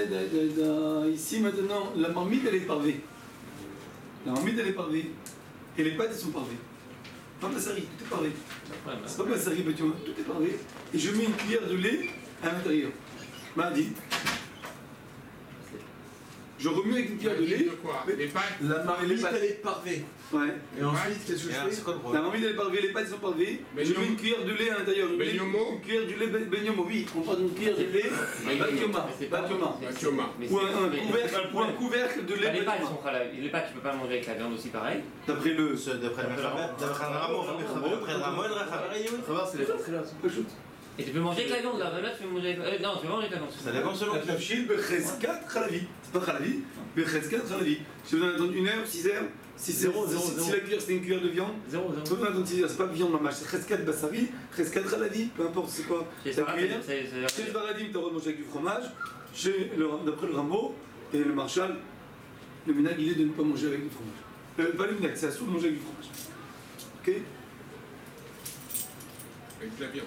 D'accord, ici maintenant, la marmite elle est parvée. La marmite elle est parvée. Et les pâtes elles sont parvées. Pas bassari, tout est parvé. C'est pas bassari, mais tu vois, tout est parvé. Et je mets une cuillère de lait à l'intérieur. Mardi. Je remue avec une cuillère de lait.
De quoi? Les pâtes?
La marmite,
pâtes.
elle est parvée.
Ouais.
Et ensuite, qu'est-ce que je fais?
C'est quoi le
La
problème?
marmite elle est parvée, les pâtes sont parvées.
Mais
Je
non.
mets une cuillère de lait à l'intérieur.
Benyomo?
Une cuillère de lait benyomo, oui. On parle d'une cuillère de lait batioma. Batioma.
Batioma.
Ou un couvercle de lait
Les pâtes, ils
batioma.
sont khalavi. Les pâtes, tu peux pas manger avec la viande aussi pareil.
D'après le.
D'après le Rameau, d'après le Rameau, le Rafael, oui.
Savoir, c'est les là.
Et tu peux manger avec la viande, là tu peux manger avec. Non, tu peux manger avec la viande.
Ça dépend selon
La
qui.
tafchil becheskat khalavi. C'est pas khalavi, becheskat khalavi. J'ai besoin d'attendre 1 heure, 6 heures. Si la cuillère c'était une cuillère de viande,
Zéro.
pas besoin d'attendre 6 heures. C'est pas viande mamache, c'est cheskat basari, cheskat khalavi, peu importe c'est quoi.
C'est
La cuillère. Chez le Baradim, t'as le droit de manger avec du fromage. D'après le Rameau et le Marshal, le minag il est de ne pas manger avec du fromage. Pas le minag, c'est assourd de manger avec du fromage. Ok?
Avec de la viande.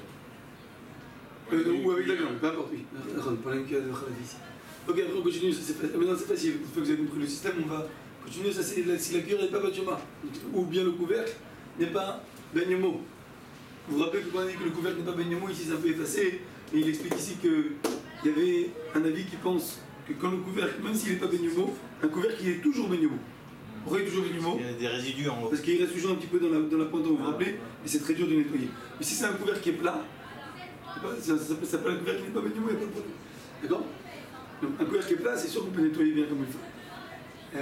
Ou avec la viande, peu importe, oui. Pas la même cuillère de khalavi ici. Ok, après on continue, maintenant c'est facile, une fois que vous avez compris le système, on va continuer, ça c'est si la cuillère n'est pas batioma, ou bien le couvercle n'est pas benyomo. Vous vous rappelez que quand on dit que le couvercle n'est pas benyomo, ici ça peut effacer, et il explique ici qu'il y avait un avis qui pense que quand le couvercle, même s'il n'est pas benyomo, un couvercle il est toujours benyomo. Pourquoi il est toujours benyomo?
Il y a des résidus en haut.
Parce qu'il reste toujours un petit peu dans la pointe, vous vous rappelez, et c'est très dur de nettoyer. Mais si c'est un couvercle qui est plat, ça s'appelle un couvercle qui n'est pas benyomo, il n'y a pas de problème. D'accord? Donc, un couvercle qui est plat, c'est sûr qu'on peut nettoyer bien comme il faut.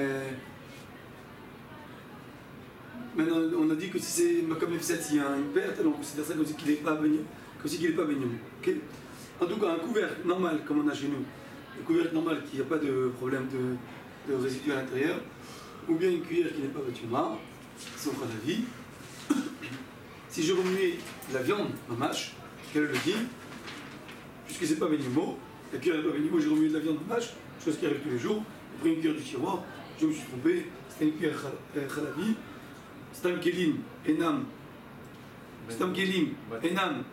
Maintenant, on a dit que si c'est comme F7, s'il y a une perte, alors on considère ça comme si qu'il n'est pas baigné. Ok? En tout cas, un couvercle normal, comme on a chez nous, un couvercle normal qui n'a pas de problème de résidus à l'intérieur, ou bien une cuillère qui n'est pas batuma, si on fera la vie. Si je remuais la viande, ma mâche, qu'elle le dit, puisque c'est pas Benimo, la cuillère n'est pas Benimo, j'ai remué de la viande, ma mâche, chose qui arrive tous les jours, j'ai pris une cuillère du tiroir, je me suis trompé, c'était une cuillère khalavi, stam kelim, enam, stam kelim, enam,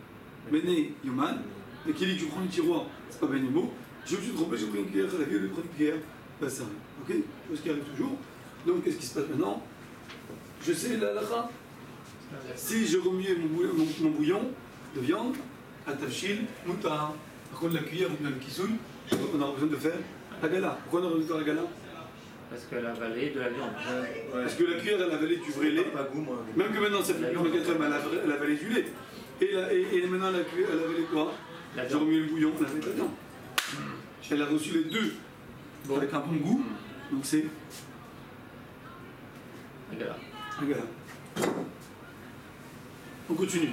bene, yoman, le kelim que je prends du tiroir, c'est pas Benimo, je me suis trompé, j'ai pris une cuillère khalavi, au lieu de prendre une cuillère, bah ça arrive, ok, chose qui arrive toujours. Donc qu'est-ce qui se passe maintenant? Je sais la halakha. Si je remuais mon bouillon de viande, à tafshil, moutar, par contre la cuillère ou bien le kissoun, on aura besoin de faire agala. Pourquoi on aura besoin de faire agala?
Parce qu'elle a avalé de la viande.
Parce que la cuillère elle a avalé du vrai lait.
Pas goût, moi.
Même que maintenant ça fait plus de 4 heures, elle a avalé du lait. Et maintenant la cuillère elle a avalé quoi? J'ai remué le bouillon, elle a avalé de la viande. Elle a reçu les deux avec un bon goût, donc c'est
Agala.
agala. On continue.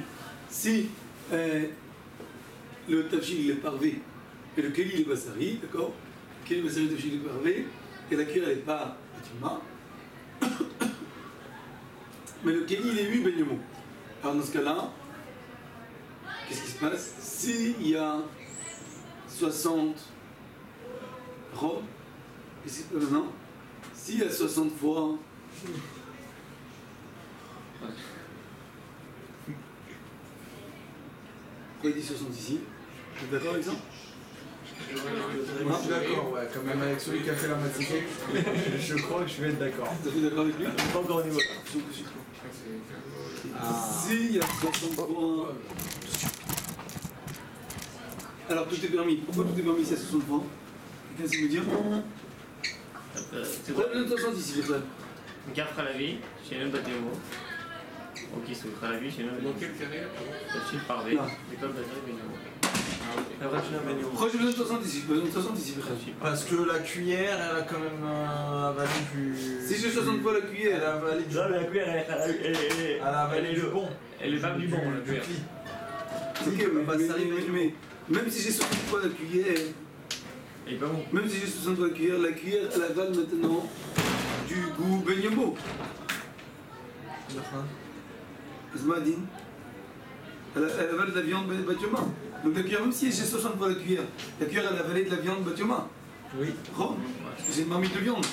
Si le tafshil il est parvé et le keli il est basari, d'accord? Le keli basari, le tafshil il est parvé et la cuillère elle n'est pas batima, mais le keli il est 8 benyemo. Alors dans ce cas-là, qu'est-ce qui se passe? S'il y a 60 robes, qu'est-ce qui se passe maintenant? S'il y a 60 fois. Pourquoi il dit 60 ici? Vous êtes d'accord avec ça?
Moi je suis d'accord, ouais, quand même avec celui qui a fait la mathématique, je crois que je vais être d'accord.
Vous êtes d'accord avec lui?
Pas encore au niveau.
S'il y a 60 points. Alors tout est permis. Pourquoi tout est permis si il y a 60 points? Quelqu'un sait me dire?
C'est
Pourquoi
quoi?
il y a 60 ici, les frères?
Gare Khalavi, chez nous Batemo. Ok, c'est Khalavi, chez nous.
Dans quel carré là?
Tafshil Parvé,
Là.
l'école d'Azari Benimo.
Ah, ok.
Pourquoi j'ai besoin de 60 ici? J'ai besoin de 60 ici, les frères.
Parce que la cuillère, elle a quand même avalé du.
Si j'ai 60 fois la
Elle a
cuillère,
avalé du.
Non, mais la cuillère,
Elle a avalé du bon.
Elle est pas du bon, la cuillère.
ok, mais même si j'ai 60 fois la cuillère,
Elle est pas bon.
même si j'ai 60 fois la cuillère elle avale maintenant du goût benyamo. Asmadine. Elle avale de la viande batioma. Donc la cuillère, même si j'ai 60 fois la cuillère elle a avalé de la viande batioma.
Oui.
Parce que c'est une marmite de viande.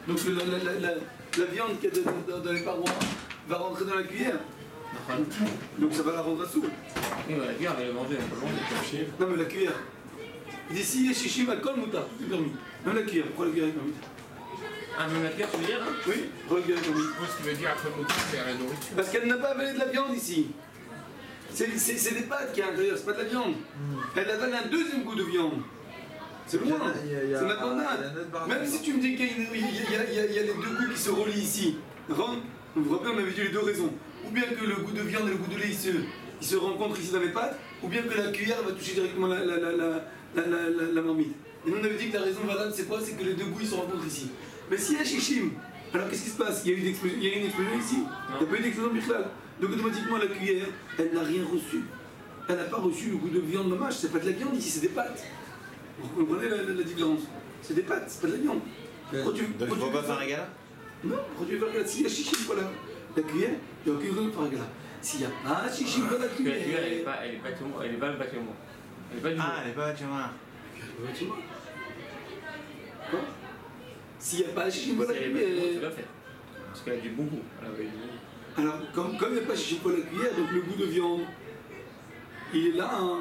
Donc la viande qui est dans les parois va rentrer dans la cuillère. Donc ça va la rendre à sourd.
Oui, la cuillère, elle est mangée, elle peut manger.
Non mais la cuillère. D'ici, chichim, alcool, moutarde, tout est permis. Même la cuillère, pourquoi la cuillère est permise?
Ah, même la cuillère, tu veux dire hein?
Oui, pourquoi la cuillère est permise?
Moi, ce qui veut dire après le moutarde, c'est la nourriture.
Parce qu'elle n'a pas avalé de la viande ici. C'est des pâtes qui y a à l'intérieur, c'est pas de la viande. Elle avale un deuxième goût de viande. C'est loin, c'est ma tornade. Même si tu me dis qu'il y a les deux goûts qui se relient ici, d'accord? Vous vous rappelez, on avait dit les deux raisons. Ou bien que le goût de viande et le goût de lait ils se rencontrent ici dans les pâtes, ou bien que la cuillère va toucher directement la marmite. Et nous on avait dit que la raison valable c'est quoi? C'est que les deux goûts ils se rencontrent ici. Mais s'il y a chichim, alors qu'est-ce qui se passe? Il y a une explosion ici. Il n'y a pas eu d'explosion Bichlal. Donc automatiquement la cuillère, elle n'a rien reçu. Elle n'a pas reçu le goût de viande mamage. C'est pas de la viande ici, c'est des pâtes. Vous comprenez la différence? C'est des pâtes, c'est pas de la viande.
Donc il ne faut pas faire un gala?
Non, produit par s'il y a chichim, voilà. La cuillère, il n'y a aucune raison de faire un gala. S'il n'y a pas chichim, voilà la
Parce que la
cuillère.
cuillère, elle est pas bâtiment, elle est pas le bâtiment. Elle est pas du
Ah,
bon.
elle est pas, tu vois.
Quoi? S'il n'y a pas chichim, voilà
Si
la
elle est bâtiment, tu
cuillère.
l'as fait. Parce qu'elle a du bon goût. Elle avait du bon goût.
Alors, comme il n'y a pas chichim pour la cuillère, donc le goût de viande, il est là, hein.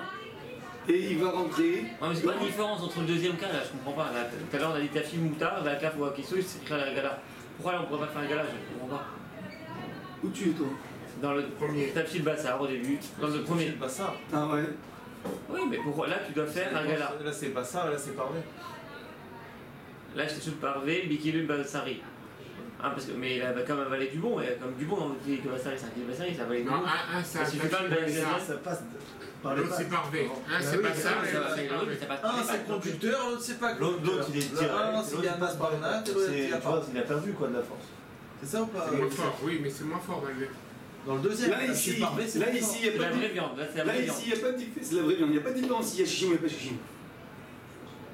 Et il va rentrer.
Non, mais c'est quoi la différence entre le deuxième cas là? Je comprends pas. Là, tout à l'heure, on a dit tafil moutarde, la caf ou akisso, c'est écrit la gala. Pourquoi là on pourrait pas faire un gala? Je comprends pas.
Où tu es, toi?
Dans le premier tafil bassar au début. Dans le premier.
C'est pas ça.
Ah ouais.
Oui, mais pourquoi là tu dois faire un gala?
Là, c'est pas ça, là, c'est parvé.
Là, je suis parvé, bikilu bassari. Ah, parce que, mais il a quand même avalé du bon, et comme du bon dans le petit bassari, c'est un petit bassari, ça avalait du
Non,
bon.
un, ça
Ça suffit pas de balancer ça.
Ça passe par les
L'autre, c'est
pattes.
parvé. Un, c'est pas ça, mais l'autre, c'est parvé.
Un c'est conducteur, l'autre c'est pas
L'autre, il est tiré.
Un c'est qu'il y a un as barnat et l'autre il y a pas.
Il a perdu quoi de la force.
C'est ça ou pas?
C'est moins fort, oui, mais c'est moins fort, Valvé.
Dans le deuxième,
Là, ici, il n'y a
C'est
pas
la
de
vraie viande, là c'est la
Là,
vraie viande.
ici, il n'y a pas de différence. C'est la vraie viande. Il n'y a pas de différence s'il y a chichim ou il n'y a pas chichim.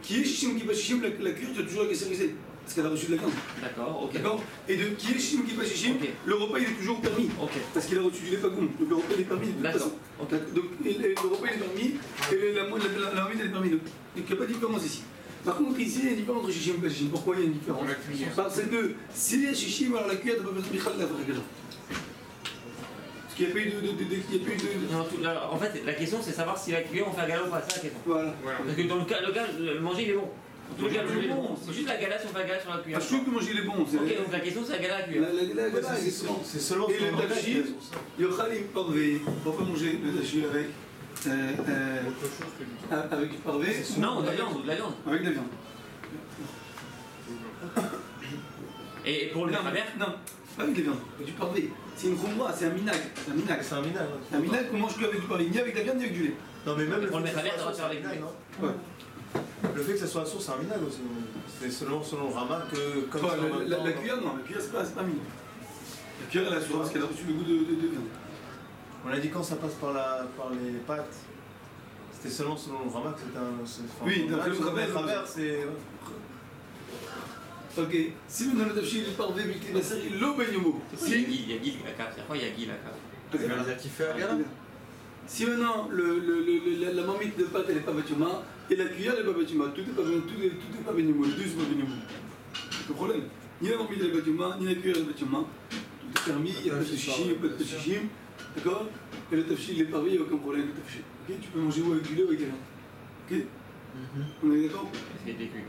qui est shishim qui est pas shishim, la cuillère, tu dois toujours la casseriser. Parce qu'elle a reçu de la viande.
D'accord, ok.
D'accord. Et de qui est shishim qui est pas shishim,
Ok.
le repas il est toujours permis.
Ok.
Parce qu'il a reçu du lait pas goût. Donc le repas il est permis de toute
D'accord.
façon.
Ok.
Donc le repas il est permis et la marmite elle est permis. Donc il n'y a pas de différence ici. Par contre ici il y a une différence entre shishim et pas shishim. Pourquoi il y a une différence?
Pour la cuillère.
Parce que s'il y a shishim, alors la cuillère tu n'as pas besoin de bichal la frère. Parce qu'il n'y a pas eu de.
Non, alors, en fait, la question c'est savoir si la cuillère on fait un gala ou pas, c'est la question.
Voilà.
Voilà.
Parce que dans le cas, le manger il est bon. Dans le cas, le manger il est bon. C'est juste la gala si on fait un gala sur la cuillère.
Ah, je trouve que manger il est bon.
Ok, donc la question c'est la gala à la cuillère.
La exactement.
C'est selon
Et le tafchil, yochalim parvé. On peut manger le tafchil avec.
Autre chose que du
Avec du parvé.
Non, de la viande, de la viande.
Avec de la viande.
Et pour le
Non,
travers,
non, pas avec de la viande, avec du parvé. C'est une khumra, c'est un minag. C'est un minag.
C'est un minage.
Un minag qu'on mange qu'avec du parvé, ni avec de la viande ni avec du lait.
Non, mais même
pour le
fait que
mettre à
ça
l'air,
soit
ça va faire
source,
avec
c'est un
du
minage,
Ouais.
non Le fait que ça soit un source, c'est un minage aussi. C'est selon le Rama que comme
Quoi,
ça, en même temps,
la cuillère, non, la cuillère c'est pas minag. La cuillère elle a source parce qu'elle a reçu le goût de viande.
On a dit quand ça passe par les pâtes, c'était selon le Rama que c'était un.
Oui, d'après le
selon
travers,
travers, c'est.
Ok, si maintenant le tafchil est parvé avec les bassari, l'eau benyomo.
il y a Guy, il y a Guy la cave. C'est quoi il y a Guy la cave?
Ça veut dire qu'il fait un gala.
Si maintenant la marmite de pâte elle n'est pas batuma et la cuillère elle n'est pas batuma, tout est pas benyomo, les deux sont pas benyomo. C'est le problème. Ni la marmite elle est batuma, ni la cuillère elle est batuma. Tout est permis, il n'y a pas de chichim, il n'y a pas de chichim. D'accord? Et le tafchil il est parvé, il n'y a aucun problème avec le tafchil. Ok? Tu peux manger ou avec du lait ou avec de la viande. Ok? On est d'accord?
Est-ce qu'il y a des cuits?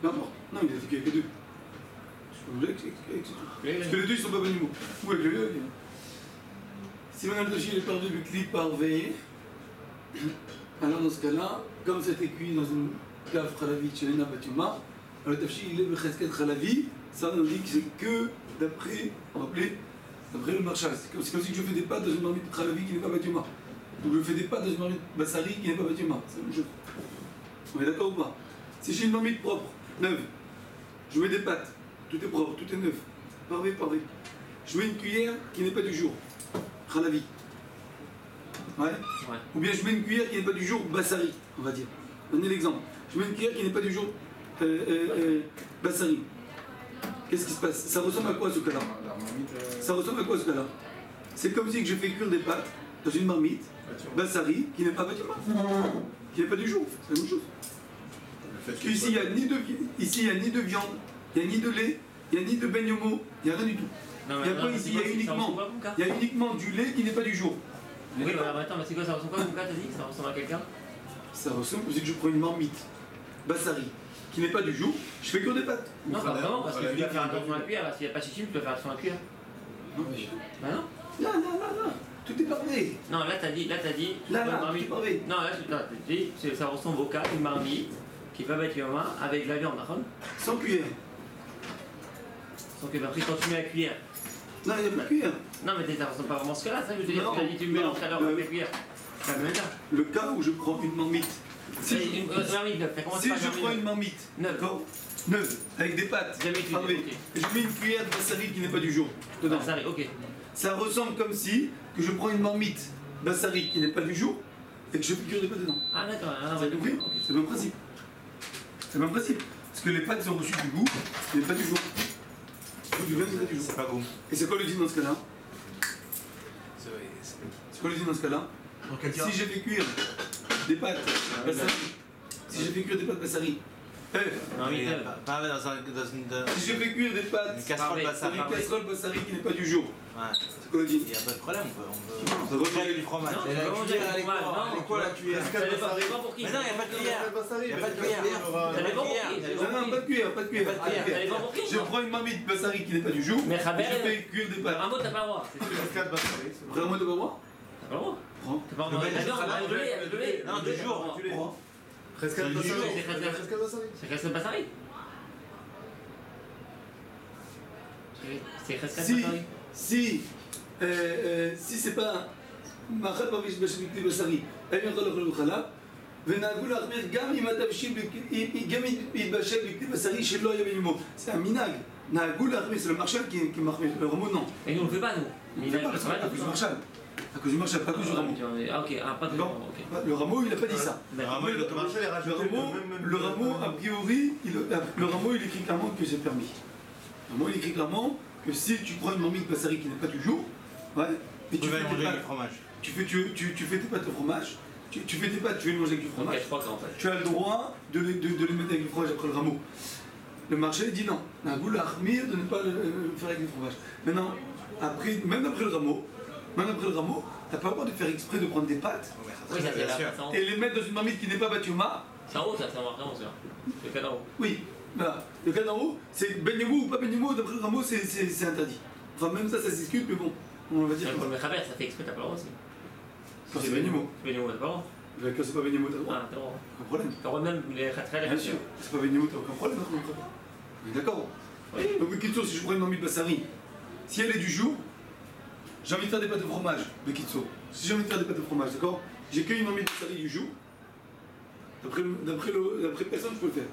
Peu importe. Non, il a dit qu'il n'y a que deux. Tu peux manger avec c'est tout. Parce que les deux ils sont pas benyomo. Ou avec le lait ou avec la viande. Si maintenant le tafchil est parvé avec l'île parvé, alors dans ce cas-là, comme c'était cuit dans une cave khalavite chez Lena Batuma, le tafchil il est bechesket khalavi, ça on dit que c'est que d'après, on va appeler, d'après le marshal. C'est comme si je fais des pâtes dans une marmite khalavi qui n'est pas Batuma. Donc je fais des pâtes dans une marmite bassari qui n'est pas Batuma. C'est la même chose. On est d'accord ou pas? Si j'ai une marmite propre, neuve, je mets des pâtes, tout est propre, tout est neuf, parvé. Je mets une cuillère qui n'est pas du jour. Khalavi. Ouais. Ou bien je mets une cuillère qui n'est pas du jour Bassari, on va dire. Donnez l'exemple. Je mets une cuillère qui n'est pas du jour Bassari. Qu'est-ce qui se passe? Ça ressemble à quoi ce cas-là? Ça ressemble à quoi ce cas-là? C'est comme si que je fais cuire des pâtes dans une marmite Bassari qui n'est pas bâtiment. Qui n'est pas du jour. C'est la même chose. Parce qu'ici il n'y a ni de viande, il n'y a ni de lait, il n'y a ni de benyomo, il n'y a rien du tout.
Non,
Il y a quoi ici? Il y a uniquement du lait qui n'est pas du jour.
Oui, alors attends, mais c'est quoi? Ça ressemble à quoi, mon cas, t'as dit? Ça ressemble à quelqu'un?
Ça ressemble aussi que je prends une marmite Bassari qui n'est pas du jour, je fais cuire des pâtes.
Non, pas vraiment, parce que tu dois faire attention à la cuillère. S'il n'y a pas de chichim, tu dois faire attention à la cuillère.
Non, mais
Bah non.
là, tout est parvé.
Non, là t'as dit.
Là,
une
tout est
marmite.
parvé.
Non, là tu dis, ça ressemble au cas, une marmite qui va battre main avec de la viande, d'accord?
Sans cuillère.
Donc après, quand tu mets la cuillère.
Non, il n'y a pas de cuillère.
Non, mais ça ressemble pas vraiment à ce cas-là, ça, je veux te dire.
Non,
Tu as dit, tu me mélanges tout à l'heure
non.
avec la cuillère. Ça me met là.
Le cas où je prends une marmite. Si
Une marmite neuve, t'as commencé
si
par
je prends une marmite,
neuve.
d'accord, neuve, avec des pâtes,
Jamais utilisée,
parvé,
ok.
et je mets une cuillère de bassari qui n'est pas du jour dedans.
Ça arrive, ok.
Ça ressemble comme si que je prends une marmite bassari qui n'est pas du jour et que je fais cuire des pâtes dedans.
Ah d'accord,
Vous avez compris? C'est le même principe. C'est le même principe. Parce que les pâtes ont reçu du goût, mais pas du jour. Du vin, mais pas du jour.
C'est pas bon.
Et c'est quoi le dit dans ce cas-là? C'est quoi le dit dans ce cas-là? Si j'ai fait cuire des pâtes bassari, si j'ai fait cuire des pâtes bassari,
Non, oui, neuve.
Parle dans une
si j'ai fait cuire des pâtes
casserole
Parlez.
bassari.
dans une casserole bassari qui n'est pas du jour,
Ouais.
c'est quoi le dit?
Il n'y a pas de problème, on
Ça
peut
va
manger du fromage.
Non,
Et la
comment
cuillère,
dire,
elle est
fromage,
quoi?
non.
Elle est quoi la cuillère?
Ça dépend pour qui.
Mais non, il n'y a pas de cuillère.
Il
y a pas de cuillère.
Ça dépend pour qui.
Non, pas de cuillère, pas de cuillère.
Pas de cuillère.
Ça dépend pour qui.
Je prends une marmite bassari qui n'est pas du jour,
Mais
et
Khaber,
je fais cuire des pâtes.
Rambo, t'as pas le droit. C'est sûr.
Cascade bassari.
Vraiment de pas moi?
T'as pas le droit.
Prends.
T'as pas le droit. La viande, avec le lait, avec le lait.
Non, du jour.
Prends.
Cascade
C'est du
bassari.
jour,
c'est cascade.
Cascade bassari.
C'est Khassan Bassari. C'est Khassan
Si,
Bassari.
si c'est pas מאכל פריש בשביל בשרי, הם יכול לאכול בחלב, ונהגו להחמיר גם אם התבשיל, גם אם יתבשל בכלי בשרי שלא היה בנימו. זה המנהג, נהגו להחמיר, זה למרשל כי מחמיר, לרמו non.
Et nous on le fait pas, nous.
On fait pas, c'est le marshal. À cause du marché, pas à cause du rameau.
Ah, ok, pas de
Non.
rameau, ok.
Le rameau, il n'a pas dit ça.
Le rameau, il a rajouté
Le rameau, a priori, le rameau, il écrit clairement que c'est permis. Le rameau, il écrit clairement que si tu prends une marmite bassari qui n'est pas du jour, ouais, et
Tu vas manger avec du fromage.
tu fais tes pâtes au fromage, tu fais tes pâtes, tu veux les manger avec du
Ok,
fromage,
je crois qu'en fait.
tu as le droit de les mettre avec du fromage après le rameau. Le marché dit non, on a un goût l'armir de ne pas le faire avec du fromage. Maintenant, même après le rameau, t'as pas le droit de faire exprès de prendre des pâtes
Oui, ça c'est là.
et les mettre dans une marmite qui n'est pas battue au mar.
C'est en haut, ça marche vraiment, ça. Le cas d'en haut.
Oui, voilà. Le cas d'en haut, c'est baignez-vous ou pas baignez-vous, d'après le rameau, c'est interdit. Enfin, même ça se discute, mais bon, on va dire
Pour
que
le Mechaber, ça fait exprès, t'as pas le droit aussi.
quand c'est baignez-vous.
Baignez-vous, t'as pas le droit.
Quand c'est pas baignez-vous, t'as le droit.
Ah, t'as le droit.
Aucun problème.
T'as le droit même les khatral.
Bien sûr, c'est pas baignez-vous, t'as aucun problème. On est d'accord.
Oui.
Donc, Bekitso, si je prends une marmite bassari, si elle est du jour, j'ai envie de faire des pâtes de fromage, Bekitso. Si j'ai envie de faire des pâtes de fromage, d'accord, j'ai qu'une marmite bassari du jour. D'après personne, je peux le faire.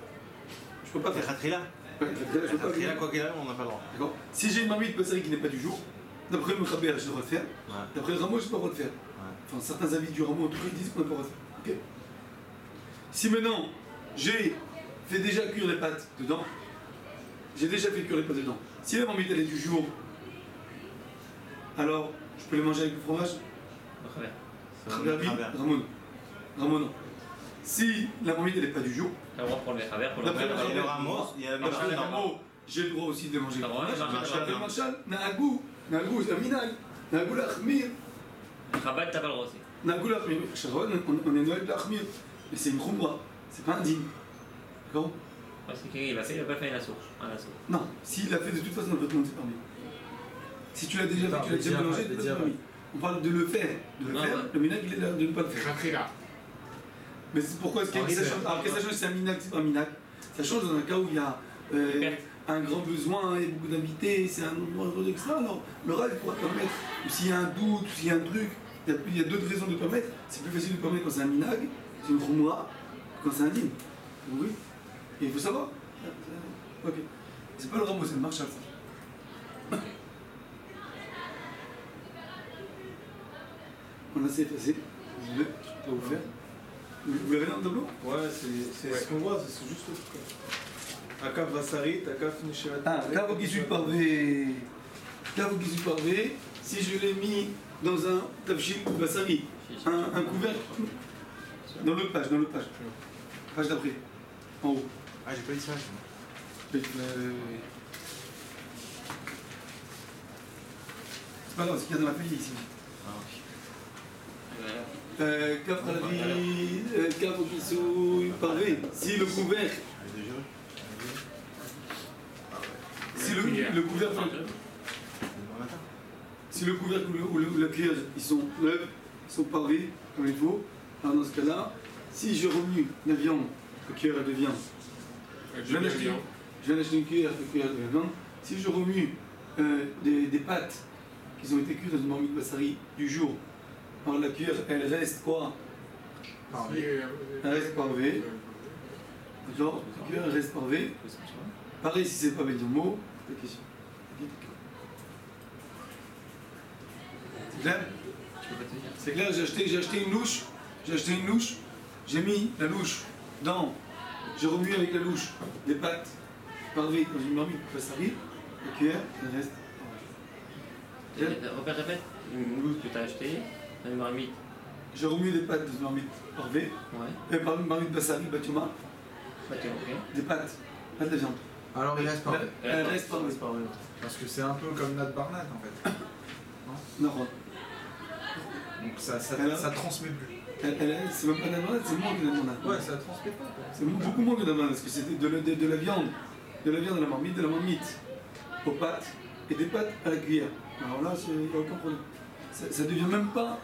Je peux pas
C'est
faire.
Khatrila.
Ouais, je peux pas
Khatrila,
faire.
quoi qu'il arrive, on n'a pas le droit.
D'accord. Si j'ai une marmite bassari qui n'est pas du jour, d'après le Mechaber, j'ai le droit de faire.
Ouais.
D'après le rameau, je n'ai pas le droit de faire.
Ouais.
Enfin, certains avis du rameau, en tout cas, ils disent qu'on n'a pas le droit de faire. Ok. Si maintenant, j'ai fait déjà cuire les pâtes dedans, si la marmite elle est du jour, alors je peux les manger avec du fromage.
Mechaber.
Ramon non. Si la marmite elle n'est pas du jour,
T'as le droit de prendre le Mechaber pour le
d'après le
Il y a le
Mechaber,
rameau, il y a le
d'après le
marchal.
rameau, j'ai le droit aussi de les manger avec du
Ah ouais,
fromage.
marchal,
D'après le marchal, n'a un goût, c'est un minag, n'a un goût l'achmir.
Rabat, t'as pas le droit aussi.
N'a un goût l'achmir. Sharon, on est Noël l'achmir, mais c'est une khumra, c'est pas un dîme. D'accord?
Parce que il va pas fait un assaut.
Non, s'il l'a fait de toute façon, le vêtement c'est permis. Si tu l'as déjà fait, tu l'as déjà mélangé, c'est pas permis. On parle de le faire.
Ah ouais.
Le minag, il est là de ne pas le faire.
Khatila.
Mais c'est pourquoi est-ce que ça change? Alors, qu'est-ce que ça change si c'est un minag, c'est pas un minag? Ça change dans un cas où il y a un grand besoin, il y a beaucoup d'invités, c'est un nombre etc. Alors, le RAL pourra permettre, ou s'il y a un doute, ou s'il y a un truc, il y a d'autres raisons de permettre. C'est plus facile de permettre quand c'est un minag, c'est une khumra, quand c'est un dîme. Oui. Et il faut savoir. Ok. C'est pas le rameau, c'est le marchal. On a assez effacé. Je vais pas vous faire. Vous l'avez dans le tableau?
Ouais, c'est ce qu'on voit, c'est juste le truc. Akaf Vassari, Takaf Nishirat.
Ah, Kavo qui suis parvé. Si je l'ai mis dans un tafshil Vassari, un couvercle. Dans l'autre page. Page d'après. En haut.
Ah, j'ai pas dit ça.
C'est pas grave, c'est qu'il y a dans la feuille ici. Kavo qui suis parvé. Si le couvercle. Si le couvercle. Si le couvercle ou la cuillère, ils sont neufs, ils sont pavés comme il faut, alors dans ce cas-là, si je remue la viande, la cuillère de viande, je viens d'acheter une cuillère, la cuillère de viande, si je remue des pâtes qui ont été cuites dans une marmite bassari du jour, alors la cuillère, elle reste quoi? Elle reste parvée. D'accord? La cuillère, elle reste parvée. Pareil si c'est pas avec du mot, pas de question. C'est clair? C'est clair, j'ai acheté une louche, j'ai mis la louche dans, j'ai remué avec la louche des pâtes parvées dans une marmite bassari, la cuillère, elle reste parvée.
Répète. Une louche que t'as achetée, une marmite.
J'ai remué des pâtes dans une marmite parvée,
Ouais.
une marmite bassari, batuma,
Ok.
des pâtes, pas de la viande.
Alors il reste pas.
Elle reste parvée.
Parce que c'est un peu comme Nat Barnat en fait.
Non,
Donc ça transmet plus.
c'est même pas de la viande, c'est moins que de la viande.
Ouais, ça transmet pas quoi.
C'est beaucoup moins que de la viande, parce que c'était de la viande à la marmite, de la marmite aux pâtes et des pâtes à la cuillère. Alors là, il n'y a aucun problème. Ça devient même pas.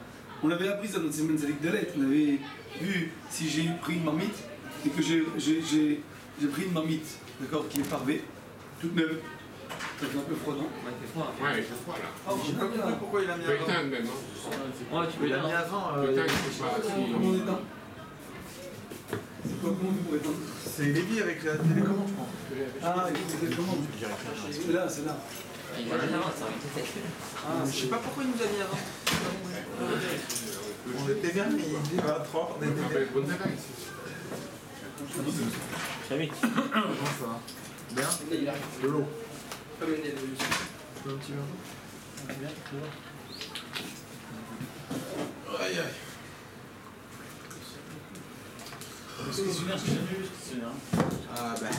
On avait appris ça dans Siemens avec Dalet. On avait vu si j'ai pris une marmite et que j'ai pris une marmite, d'accord, qui est parvée, toute neuve. Ça fait un peu froid, non?
Ouais, il fait froid.
Ouais, il fait froid là.
Oh,
J'ai pas compris pourquoi il a mis
Tu peux
avant.
éteindre même. Hein.
Ouais, tu peux
Il a
dire.
mis avant.
Éteindre, je sais pas si.
Comment on éteint? C'est quoi, comment on fait pour éteindre?
C'est Lévi avec la télécommande, je crois.
Ah, il faut que je commande. C'est là, c'est là.
Il va jamais avant, ça.
Je sais pas pourquoi il nous a mis avant. On était bien, mais il dit 23, on était bien.
Avec bonne taille.
Chami.
Comment ça va? Bien? De l'eau. Un petit verre?
Aïe aïe.
Ah ben.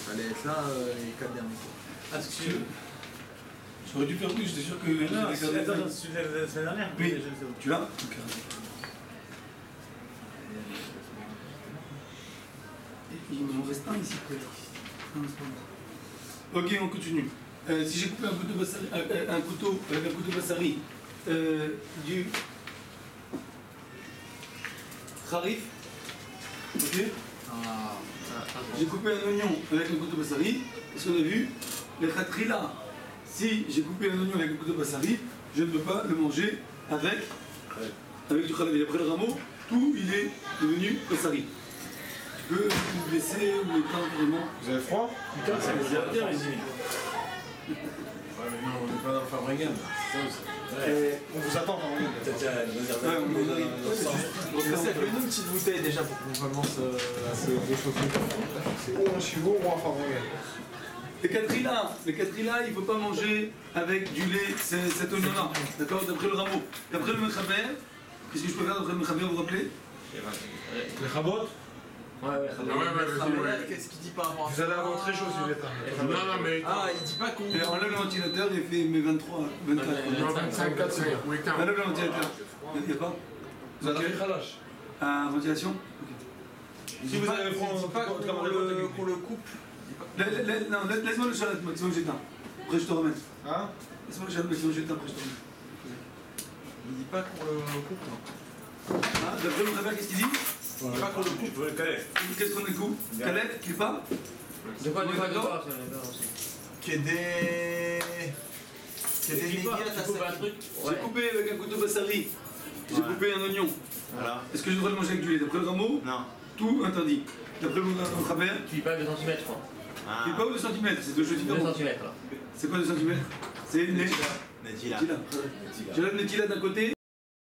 Fallait être là les 4 derniers.
Ah, ce que tu veux. J'aurais dû faire plus, j'étais sûr que.
Non, c'est la semaine dernière.
Oui. Tu l'as? Il m'en reste un ici, quoi. Ok, on continue. Si j'ai coupé un couteau bassari, avec un couteau bassari du Kharif, ok. J'ai coupé un oignon avec un couteau bassari. Qu'est-ce qu'on a vu? Les khatrila. Si j'ai coupé un oignon avec un couteau bassari, je ne peux pas le manger avec du khalab. Et après le rameau, tout il est devenu bassari. Tu peux le blesser ou éteindre vraiment.
Vous avez froid?
Putain, ça les a bien ici.
Ouais, mais non, on n'est pas dans Fabrégane. On vous attend, Fabrégane.
Ouais, on en a.
Fais-nous une petite bouteille déjà pour qu'on commence à se réchauffer.
C'est ou un chivot ou un Fabrégane.
Les Katrila, il ne faut pas manger avec du lait, cet oignon-là. D'accord? D'après le rameau. D'après le Mechaber, qu'est-ce que je peux faire d'après le Mechaber, vous vous rappelez?
Les rabots?
Ouais,
Qu'est-ce qu'il dit par rapport à
Vous allez avoir très chaud si vous êtes là.
Non, mais.
Ah, il dit pas qu'on.
Et enlève le ventilateur et fait mes 23, 24.
Non, 25, 4, 5. Oui, quand
Enlève le ventilateur. Il n'y a pas?
Vous allez relâche.
Ventilation?
Si vous avez froid,
Il dit pas qu'on le coupe.
Non, laisse-moi le chalat, maximum j'éteins. Après je te remets.
Hein?
Laisse-moi le chalat, maximum j'éteins, après je te remets.
Il dit pas qu'on le coupe, non?
Ah, d'après le Mechaber, qu'est-ce qu'il dit?
Il dit pas qu'on le coupe.
Qu'est-ce qu'on écoute? Calette, Klipa?
De quoi,
Qu'il y ait des. Qu'il y ait des
Tu
mégilas à
coupes un
ça.
truc.
J'ai coupé avec un couteau bassari. J'ai coupé un oignon.
Voilà.
Est-ce que je devrais le manger avec du lait? D'après le rameau,
Non.
tout interdit. D'après le Mechaber,
Tu vis pas 2 cm, je crois.
il pas ou 2 cm, c'est deux choses
2
différentes.
cm là.
C'est quoi 2 cm? C'est une
Netila.
Netila. J'ai la Netila d'un côté.